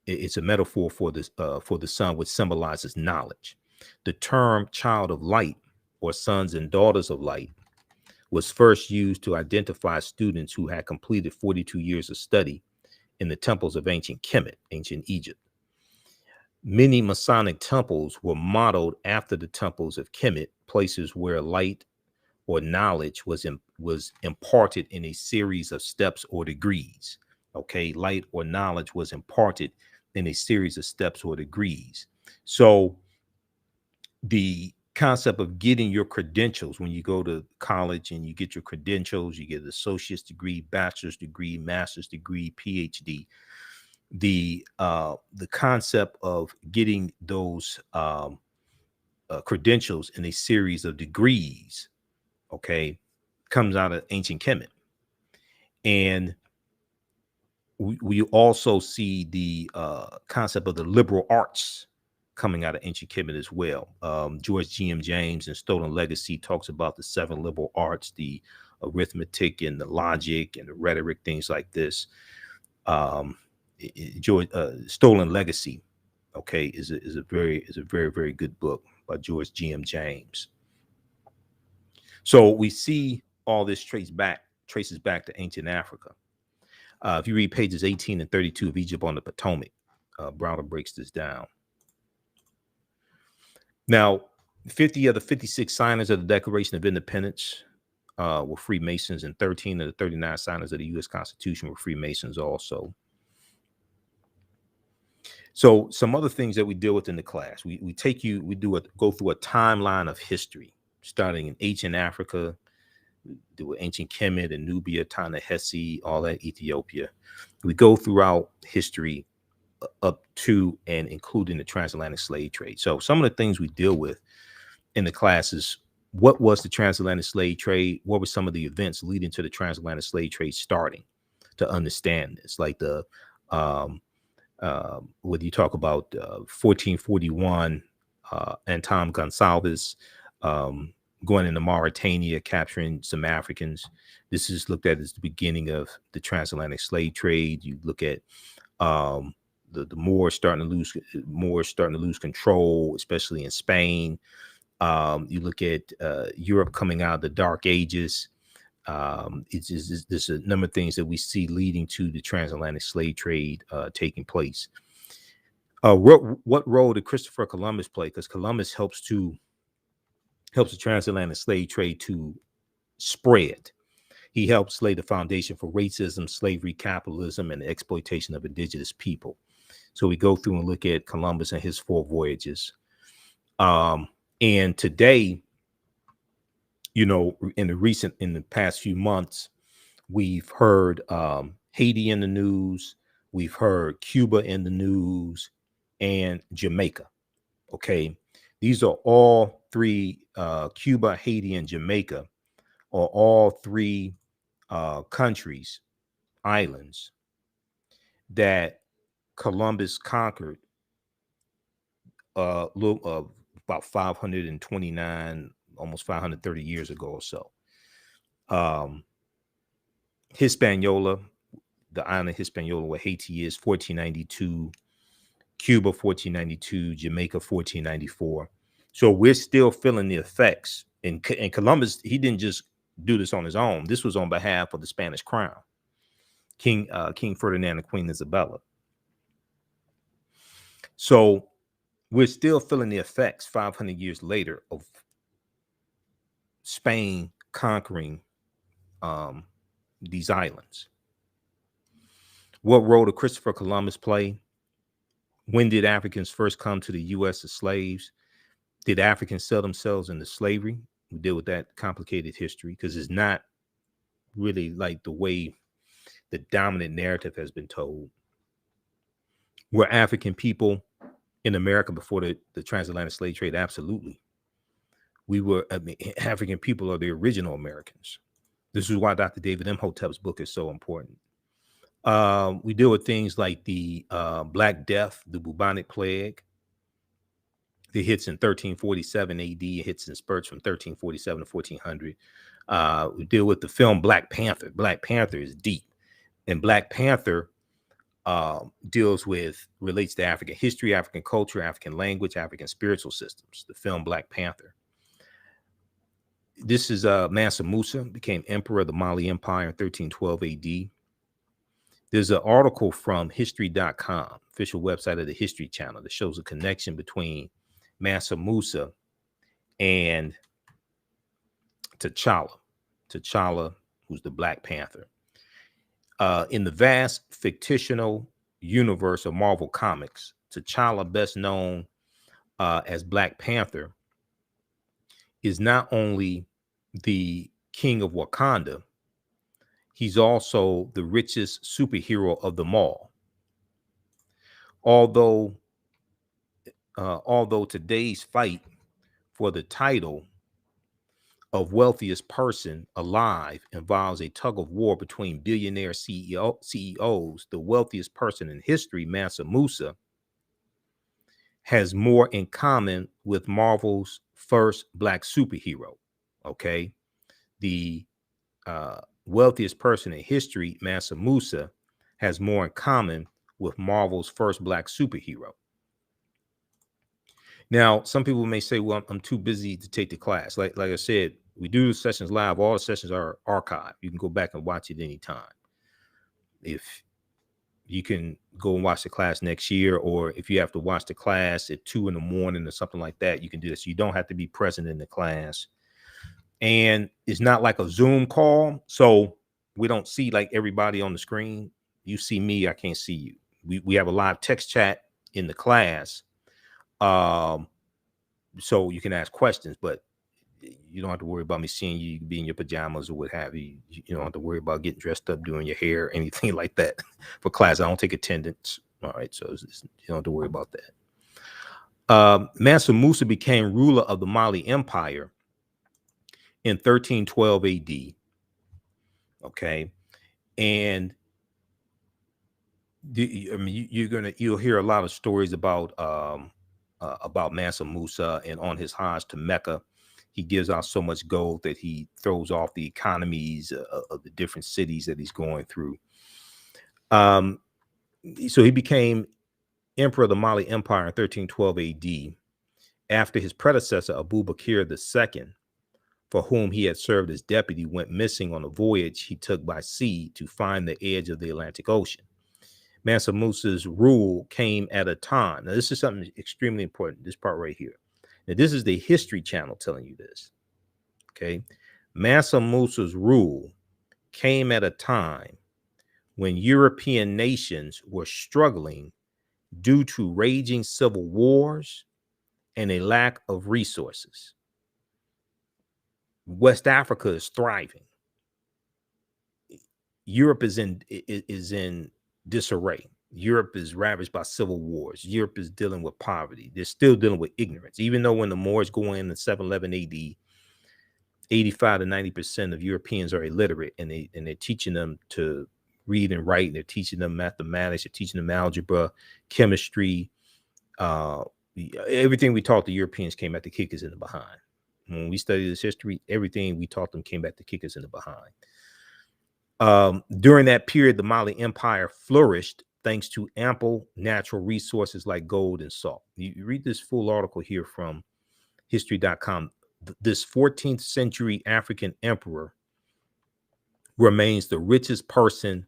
It's a metaphor for the sun, which symbolizes knowledge. The term child of light, or sons and daughters of light, was first used to identify students who had completed 42 years of study in the temples of ancient Kemet, ancient Egypt. Many Masonic temples were modeled after the temples of Kemet, places where light or knowledge was imparted in a series of steps or degrees. Okay, light or knowledge was imparted in a series of steps or degrees. So the concept of getting your credentials, when you go to college and you get your credentials, you get an associate's degree, bachelor's degree, master's degree, PhD. The concept of getting those credentials in a series of degrees, okay, comes out of ancient Kemet. And we also see the concept of the liberal arts coming out of ancient Kemet as well. George G.M. James in Stolen Legacy talks about the 7 liberal arts, the arithmetic and the logic and the rhetoric, things like this. Stolen Legacy, okay, is a very good book by George G.M. James. So we see all this traces back to ancient Africa. If you read pages 18 and 32 of Egypt on the Potomac, Browder breaks this down. Now, 50 of the 56 signers of the Declaration of Independence were Freemasons, and 13 of the 39 signers of the U.S. Constitution were Freemasons also. So some other things that we deal with in the class, we go through a timeline of history, starting in ancient Africa, do ancient Kemet and Nubia, Ta-Nehesi, all that, Ethiopia. We go throughout history up to and including the transatlantic slave trade. So some of the things we deal with in the class is, what was the transatlantic slave trade? What were some of the events leading to the transatlantic slave trade starting, to understand this? Like the whether you talk about 1441, Anton Gonsalves, going into Mauritania, capturing some Africans. This is looked at as the beginning of the transatlantic slave trade. You look at the Moors starting to lose control, especially in Spain. You look at Europe coming out of the Dark Ages. There's a number of things that we see leading to the transatlantic slave trade taking place. What role did Christopher Columbus play? Because Columbus helps the transatlantic slave trade to spread. He helps lay the foundation for racism, slavery, capitalism, and the exploitation of indigenous people. So we go through and look at Columbus and his 4 voyages. And today, in the past few months, we've heard Haiti in the news, we've heard Cuba in the news, and Jamaica. Okay, these are all 3, Cuba, Haiti, and Jamaica are all 3 countries, islands that Columbus conquered about 529, almost 530 years ago or so. Hispaniola, the island Hispaniola, where Haiti is, 1492, Cuba 1492, Jamaica 1494. So we're still feeling the effects. And Columbus, he didn't just do this on his own. This was on behalf of the Spanish crown, King Ferdinand and Queen Isabella. So we're still feeling the effects 500 years later of Spain conquering these islands. What role did Christopher Columbus play? When did Africans first come to the U.S. as slaves? Did Africans sell themselves into slavery? We deal with that complicated history because it's not really like the way the dominant narrative has been told. Were African people in America before the transatlantic slave trade? Absolutely. African people are the original Americans. This is why Dr. David Imhotep's book is so important. We deal with things like the Black Death, the bubonic plague. It hits in 1347 AD. It hits in spurts from 1347 to 1400. We deal with the film Black Panther. Black Panther is deep. And Black Panther relates to African history, African culture, African language, African spiritual systems. The film Black Panther. This is Mansa Musa became emperor of the Mali Empire in 1312 AD. There's an article from history.com, official website of the History Channel, that shows a connection between Mansa Musa and T'Challa, who's the Black Panther. In the vast fictional universe of Marvel Comics, T'Challa, best known as Black Panther, is not only the king of Wakanda, he's also the richest superhero of them all. Although today's fight for the title of wealthiest person alive involves a tug of war between billionaire CEOs, the wealthiest person in history, Mansa Musa, has more in common with Marvel's first Black superhero. Okay, the wealthiest person in history, Mansa Musa, has more in common with Marvel's first Black superhero. Now, some people may say, well, I'm too busy to take the class. Like I said, we do sessions live. All the sessions are archived. You can go back and watch it anytime. If you can go and watch the class next year, or if you have to watch the class at 2 a.m. or something like that, you can do this. You don't have to be present in the class. And it's not like a Zoom call. So we don't see like everybody on the screen. You see me, I can't see you. We have a live text chat in the class. So you can ask questions, but you don't have to worry about me seeing you be in your pajamas or what have you. You don't have to worry about getting dressed up, doing your hair, anything like that for class. I don't take attendance. All right. So you don't have to worry about that. Mansa Musa became ruler of the Mali Empire in 1312 AD. Okay. And you'll hear a lot of stories about Mansa Musa, and on his Hajj to Mecca, he gives out so much gold that he throws off the economies of the different cities that he's going through. So he became emperor of the Mali Empire in 1312 AD after his predecessor Abu Bakr II, for whom he had served as deputy, went missing on a voyage he took by sea to find the edge of the Atlantic Ocean. Mansa Musa's rule came at a time. Now, this is something extremely important, this part right here. Now, this is the History Channel telling you this. Okay. Mansa Musa's rule came at a time when European nations were struggling due to raging civil wars and a lack of resources. West Africa is thriving. Europe is in disarray. Europe is ravaged by civil wars. Europe is dealing with poverty. They're still dealing with ignorance. Even though when the Moors go in 711 AD, 85 to 90% of Europeans are illiterate, and they're teaching them to read and write, and they're teaching them mathematics, they're teaching them algebra, chemistry. Everything we taught the Europeans came back to kick us in the behind. When we study this history, everything we taught them came back to kick us in the behind. During that period, the Mali Empire flourished thanks to ample natural resources like gold and salt. You read this full article here from history.com. This 14th century African emperor remains the richest person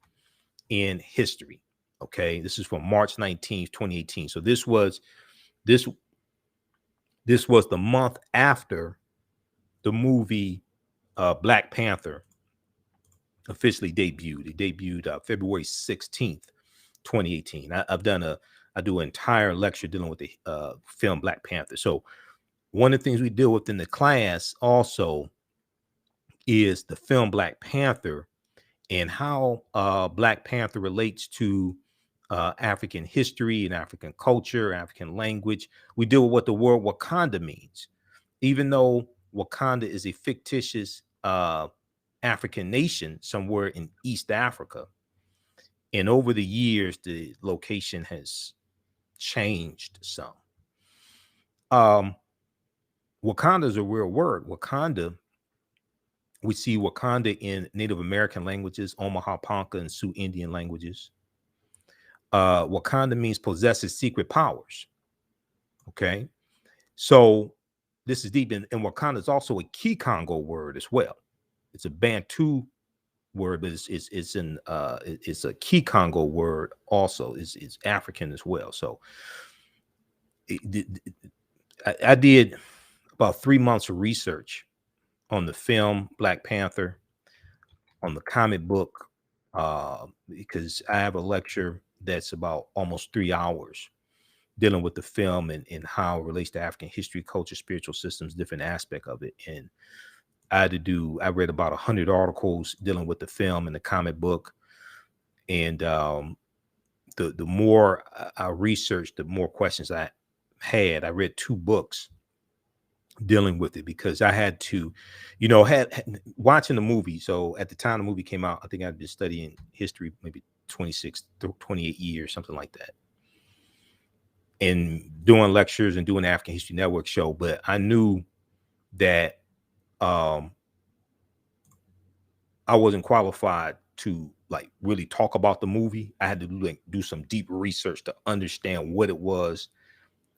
in history. Okay, this is from March 19th, 2018. So this was the month after the movie Black Panther officially debuted. It debuted February 16th, 2018. I do an entire lecture dealing with the film Black Panther. So one of the things we deal with in the class also is the film Black Panther and how Black Panther relates to African history and African culture, African language. We deal with what the word Wakanda means. Even though Wakanda is a fictitious African nation somewhere in East Africa, and over the years, the location has changed some. Wakanda is a real word. Wakanda, we see Wakanda in Native American languages, Omaha Ponca and Sioux Indian languages. Wakanda means possesses secret powers. Okay. So this is deep, and Wakanda is also a Kikongo word as well. It's a Bantu word, but it's a Kikongo word also. It's African as well. So I did about 3 months of research on the film Black Panther, on the comic book, because I have a lecture that's about almost 3 hours dealing with the film and how it relates to African history, culture, spiritual systems, different aspect of it. And I read about 100 articles dealing with the film and the comic book. And the more I researched, the more questions I had. I read 2 books dealing with it because I had to, had watching the movie. So at the time the movie came out, I think I'd been studying history maybe 26, 28 years, something like that, and doing lectures and doing the African History Network show. But I knew that I wasn't qualified to like really talk about the movie. I had to do some deep research to understand what it was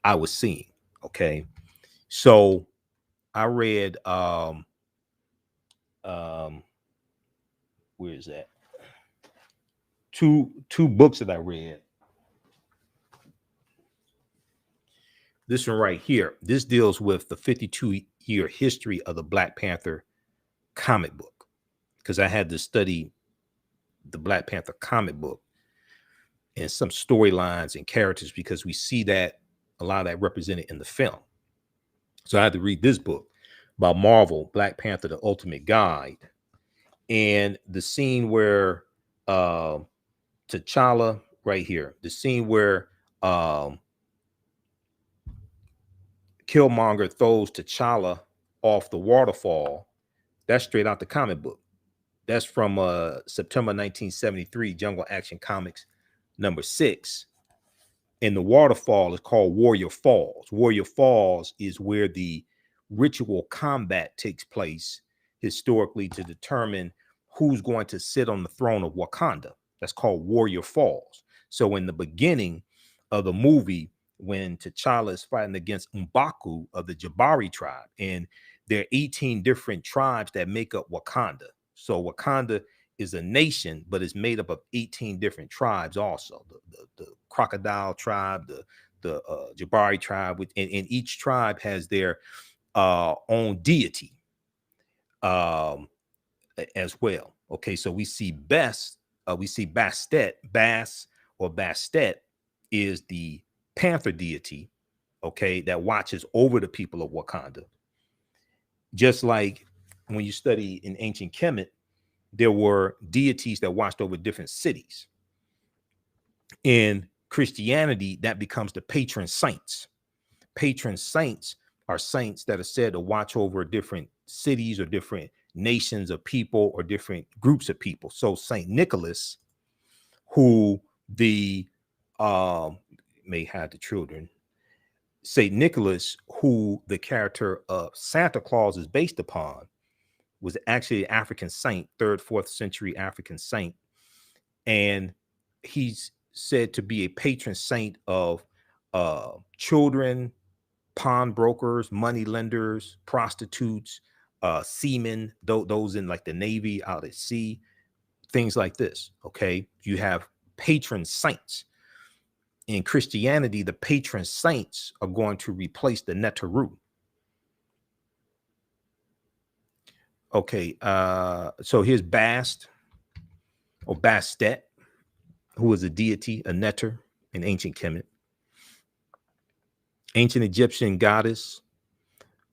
I was seeing. Okay. So I read where is that? Two books that I read. This one right here. This deals with the 52-year history of the Black Panther comic book, because I had to study the Black Panther comic book and some storylines and characters, because we see that a lot of that represented in the film. So I had to read this book by Marvel, Black Panther, The Ultimate Guide. And the scene where T'Challa, right here, the scene where Killmonger throws T'Challa off the waterfall, that's straight out the comic book. That's from September 1973, Jungle Action Comics #6. And the waterfall is called Warrior Falls. Warrior Falls is where the ritual combat takes place historically to determine who's going to sit on the throne of Wakanda. That's called Warrior Falls. So in the beginning of the movie, when T'Challa is fighting against M'Baku of the Jabari tribe, and there are 18 different tribes that make up Wakanda. So Wakanda is a nation, but it's made up of 18 different tribes also. The Crocodile tribe, the Jabari tribe, and each tribe has their own deity as well. Okay, so we see Bastet, Bas or Bastet is the Panther deity, okay, that watches over the people of Wakanda. Just like when you study in ancient Kemet, there were deities that watched over different cities. In Christianity, that becomes the patron saints. Patron saints are saints that are said to watch over different cities or different nations of people or different groups of people. So Saint Nicholas, who the may have the children, Saint Nicholas, who the character of Santa Claus is based upon, was actually an African saint, 3rd, 4th century African saint. And he's said to be a patron saint of children, pawnbrokers, money lenders, prostitutes, seamen, those in like the Navy, out at sea, things like this. Okay, you have patron saints. In Christianity, the patron saints are going to replace the Neteru. Okay, so here's Bast or Bastet, who is a deity, a Neter in ancient Kemet. Ancient Egyptian goddess,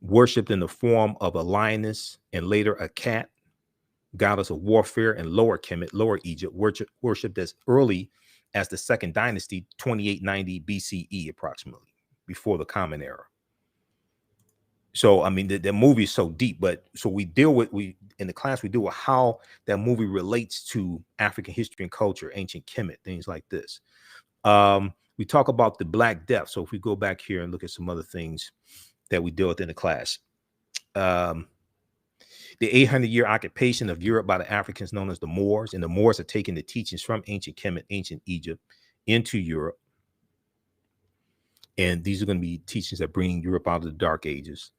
worshipped in the form of a lioness and later a cat, goddess of warfare in Lower Kemet, Lower Egypt, worshipped as early as the 2nd dynasty, 2890 BCE, approximately, before the Common Era. So, I mean, the movie is so deep, but so in the class, we deal with how that movie relates to African history and culture, ancient Kemet, things like this. We talk about the Black Death. So if we go back here and look at some other things that we deal with in the class, the 800-year occupation of Europe by the Africans known as the Moors, and the Moors are taking the teachings from ancient Kemet, ancient Egypt into Europe. And these are going to be teachings that bring Europe out of the Dark Ages.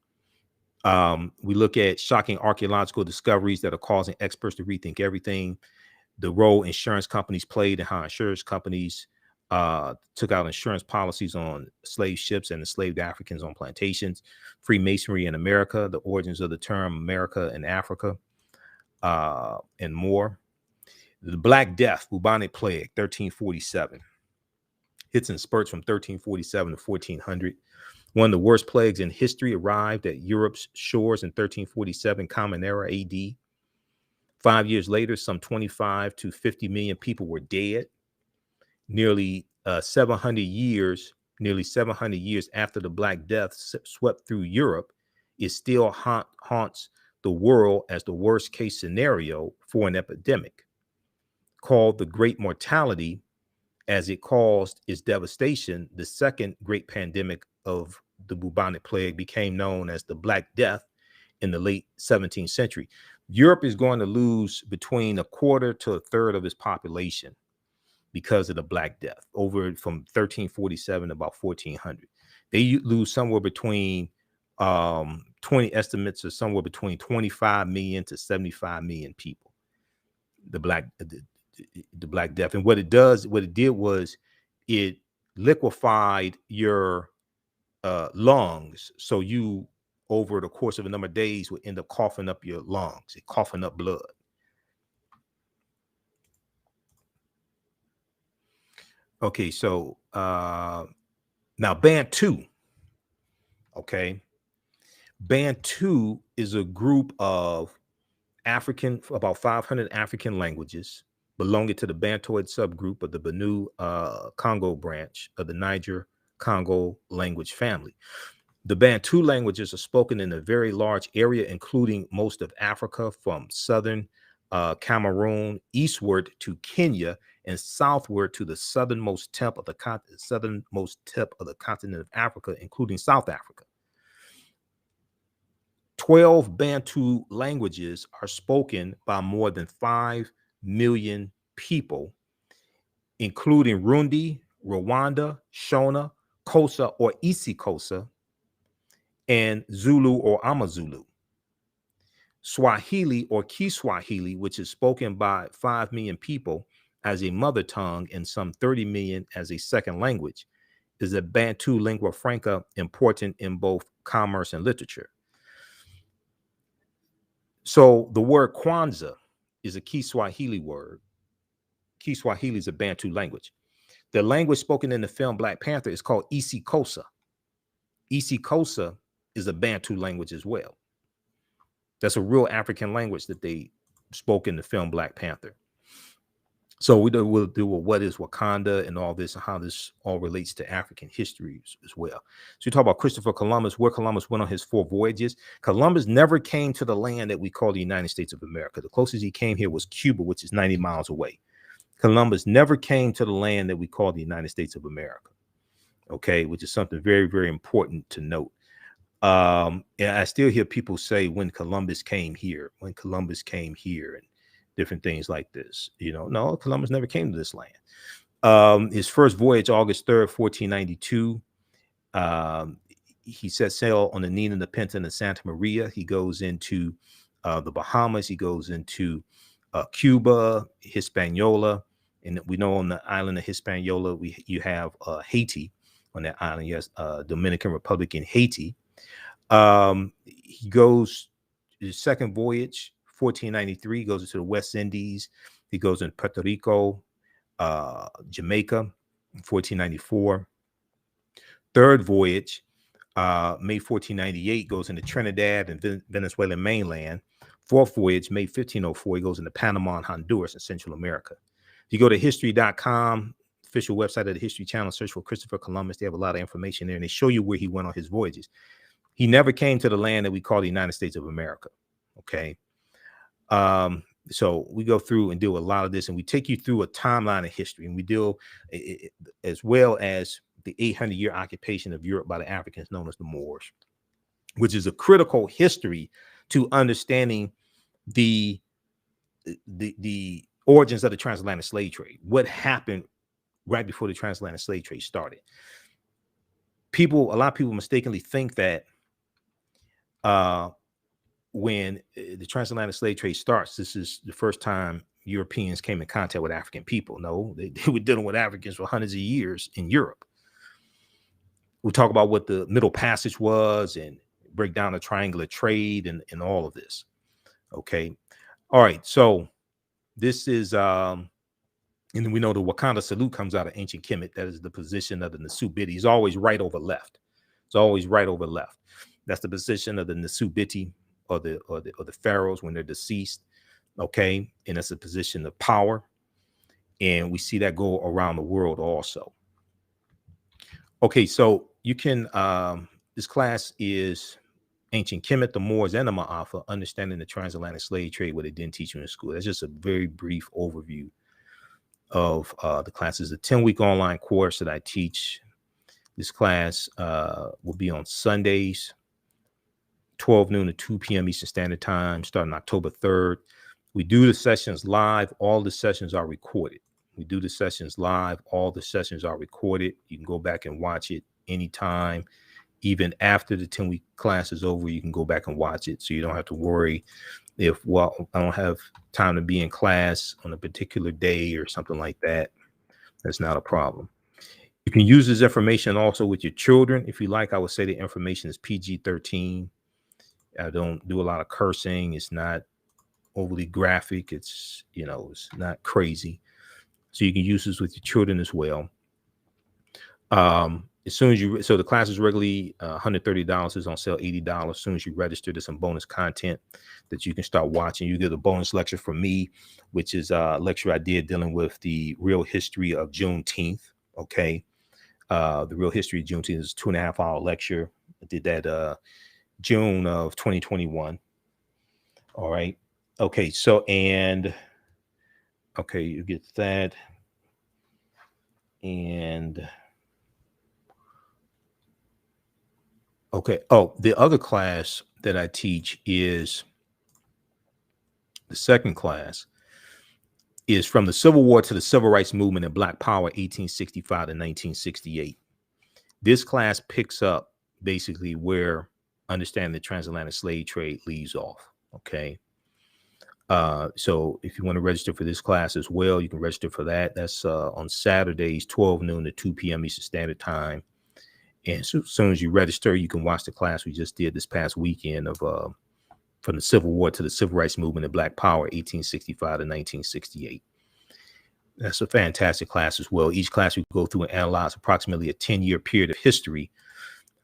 We look at shocking archaeological discoveries that are causing experts to rethink everything, the role insurance companies played and how insurance companies took out insurance policies on slave ships and enslaved Africans on plantations, Freemasonry in America, the origins of the term America and Africa, and more. The Black Death, bubonic plague, 1347. Hits in spurts from 1347 to 1400. One of the worst plagues in history arrived at Europe's shores in 1347, Common Era AD. 5 years later, some 25 to 50 million people were dead. Nearly 700 years after the Black Death swept through Europe, it still haunts the world as the worst case scenario for an epidemic. Called the Great Mortality, as it caused its devastation, the second great pandemic of the bubonic plague became known as the Black Death in the late 17th century. Europe is going to lose between 1/4 to 1/3 of its population because of the Black Death, over from 1347 to about 1400. They lose somewhere between 20 estimates are somewhere between 25 million to 75 million people. The Black Death. And what it did was it liquefied your lungs. So you, over the course of a number of days, would end up coughing up your lungs, coughing up blood. Okay, so now Bantu. Okay, Bantu is a group of about 500 African languages belonging to the Bantoid subgroup of the Bantu Congo branch of the Niger Congo language family. The Bantu languages are spoken in a very large area, including most of Africa, from southern Cameroon eastward to Kenya and southward to the southernmost tip of the continent of Africa, including South Africa. 12 Bantu languages are spoken by more than 5 million people, including Rundi, Rwanda, Shona, Kosa or Isikosa, and Zulu or Amazulu. Swahili or Kiswahili, which is spoken by 5 million people as a mother tongue and some 30 million as a second language, is a Bantu lingua franca important in both commerce and literature. So the word Kwanzaa is a Kiswahili word. Kiswahili is a Bantu language. The language spoken in the film Black Panther is called Isikosa. Isikosa is a Bantu language as well. That's a real African language that they spoke in the film Black Panther. So we'll do what is Wakanda and all this and how this all relates to African history as well. So you talk about Christopher Columbus, where Columbus went on his 4 voyages. Columbus never came to the land that we call the United States of America. The closest he came here was Cuba, which is 90 miles away. Columbus never came to the land that we call the United States of America. Okay, which is something very, very important to note. And I still hear people say when Columbus came here, and different things like this. No, Columbus never came to this land. His first voyage, August 3rd, 1492. He set sail on the Nina, the Pinta, and the Santa Maria. He goes into the Bahamas. He goes into Cuba, Hispaniola. And we know on the island of Hispaniola, you have Haiti on that island. Yes, Dominican Republic in Haiti. He goes his second voyage, 1493, goes into the West Indies. He goes in Puerto Rico, Jamaica, 1494. Third voyage, May 1498, goes into Trinidad and Venezuelan mainland. Fourth voyage, May 1504, he goes into Panama and Honduras in Central America. If you go to history.com, official website of the History Channel, search for Christopher Columbus. They have a lot of information there, and they show you where he went on his voyages. He never came to the land that we call the United States of America. Okay. So we go through and do a lot of this, and we take you through a timeline of history, and we deal as well as the 800-year occupation of Europe by the Africans known as the Moors, which is a critical history to understanding the origins of the transatlantic slave trade. What happened right before the transatlantic slave trade started? A lot of people mistakenly think that when the transatlantic slave trade starts, this is the first time Europeans came in contact with African people. No, they were dealing with Africans for hundreds of years in Europe. We'll talk about what the Middle Passage was and break down the triangular trade and all of this. Okay. All right. So this is, and then we know the Wakanda salute comes out of ancient Kemet. That is the position of the Nasubiti. It's always right over left. It's always right over left. That's the position of the Nasubiti or the pharaohs when they're deceased. Okay. And that's a position of power. And we see that go around the world also. Okay. So you can, this class is ancient Kemet, the Moors, and the Maafa, understanding the transatlantic slave trade, what they didn't teach you in school. That's just a very brief overview of the classes. A 10-week online course that I teach. This class will be on Sundays, 12 noon to 2 p.m. Eastern Standard Time, starting October 3rd. We do the sessions live. All the sessions are recorded. We do the sessions live. All the sessions are recorded. You can go back and watch it anytime. Even after the 10-week class is over, you can go back and watch it. So you don't have to worry if, well, I don't have time to be in class on a particular day or something like that. That's not a problem. You can use this information also with your children. If you like, I would say the information is PG-13. I don't do a lot of cursing. It's not overly graphic. It's, it's not crazy. So you can use this with your children as well. As soon as so the class is regularly $130, is on sale $80. As soon as you register, there's some bonus content that you can start watching. You get a bonus lecture from me, which is a lecture I did dealing with the real history of Juneteenth. Okay. The real history of Juneteenth is a 2.5-hour lecture. I did that June of 2021. All right. Okay. So, okay, you get that. And Okay. Oh, the other class that I teach is the second class is from the Civil War to the Civil Rights Movement and Black Power, 1865 to 1968. This class picks up basically where understanding the transatlantic slave trade leaves off. Okay. So if you want to register for this class as well, you can register for that. That's on Saturdays, 12 noon to 2 p.m. Eastern Standard Time. And so, as soon as you register, you can watch the class we just did this past weekend of from the Civil War to the Civil Rights Movement and Black Power, 1865 to 1968. That's a fantastic class as well. Each class we go through and analyze approximately a 10-year period of history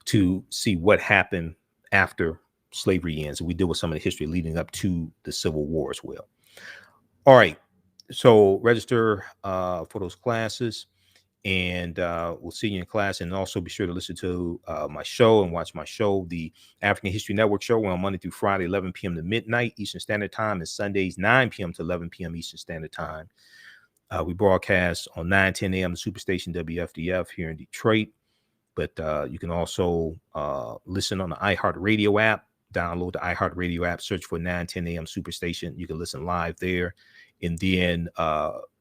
to see what happened after slavery ends. And we deal with some of the history leading up to the Civil War as well. All right. So register for those classes, and we'll see you in class. And also be sure to listen to my show and watch my show, the African History Network show. We're on Monday through Friday, 11 p.m. to midnight Eastern Standard Time, and Sundays, 9 p.m. to 11 p.m. Eastern Standard Time. We broadcast on 9:10 a.m. Superstation WFDF here in Detroit. But you can also listen on the iHeartRadio app. Download the iHeartRadio app, search for 9:10 a.m. Superstation. You can listen live there. And then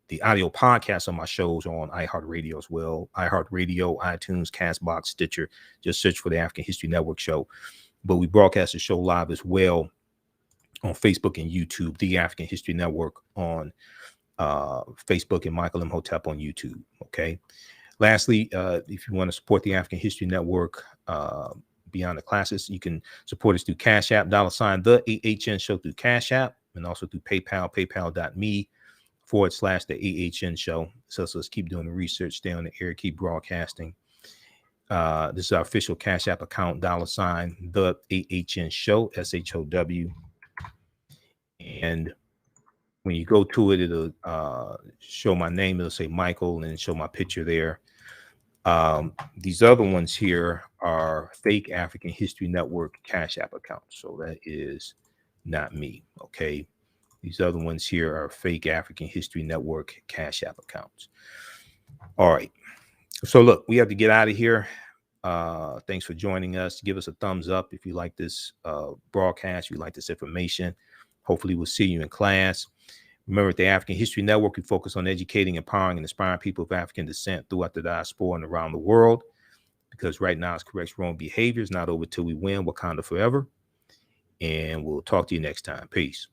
the audio podcasts on my shows are on iHeartRadio as well. iHeartRadio, iTunes, CastBox, Stitcher. Just search for the African History Network show. But we broadcast the show live as well on Facebook and YouTube. The African History Network on Facebook, and Michael Imhotep on YouTube. Okay. Lastly, if you want to support the African History Network beyond the classes, you can support us through Cash App, $ the AHN show through Cash App, and also through PayPal, paypal.me/the AHN show. So let's keep doing the research, stay on the air, keep broadcasting. This is our official Cash App account, $ the AHN show, SHOW. And when you go to it, it'll show my name. It'll say Michael and show my picture there. These other ones here are fake African History Network Cash App accounts. So that is not me. Okay. These other ones here are fake African History Network Cash App accounts. All right. So look, we have to get out of here. Thanks for joining us. Give us a thumbs up if you like this broadcast, you like this information. Hopefully we'll see you in class. Remember, at the African History Network, we focus on educating, empowering, and inspiring people of African descent throughout the diaspora and around the world. Because right now, it's correct wrong behavior. It's not over till we win. Wakanda forever. And we'll talk to you next time. Peace.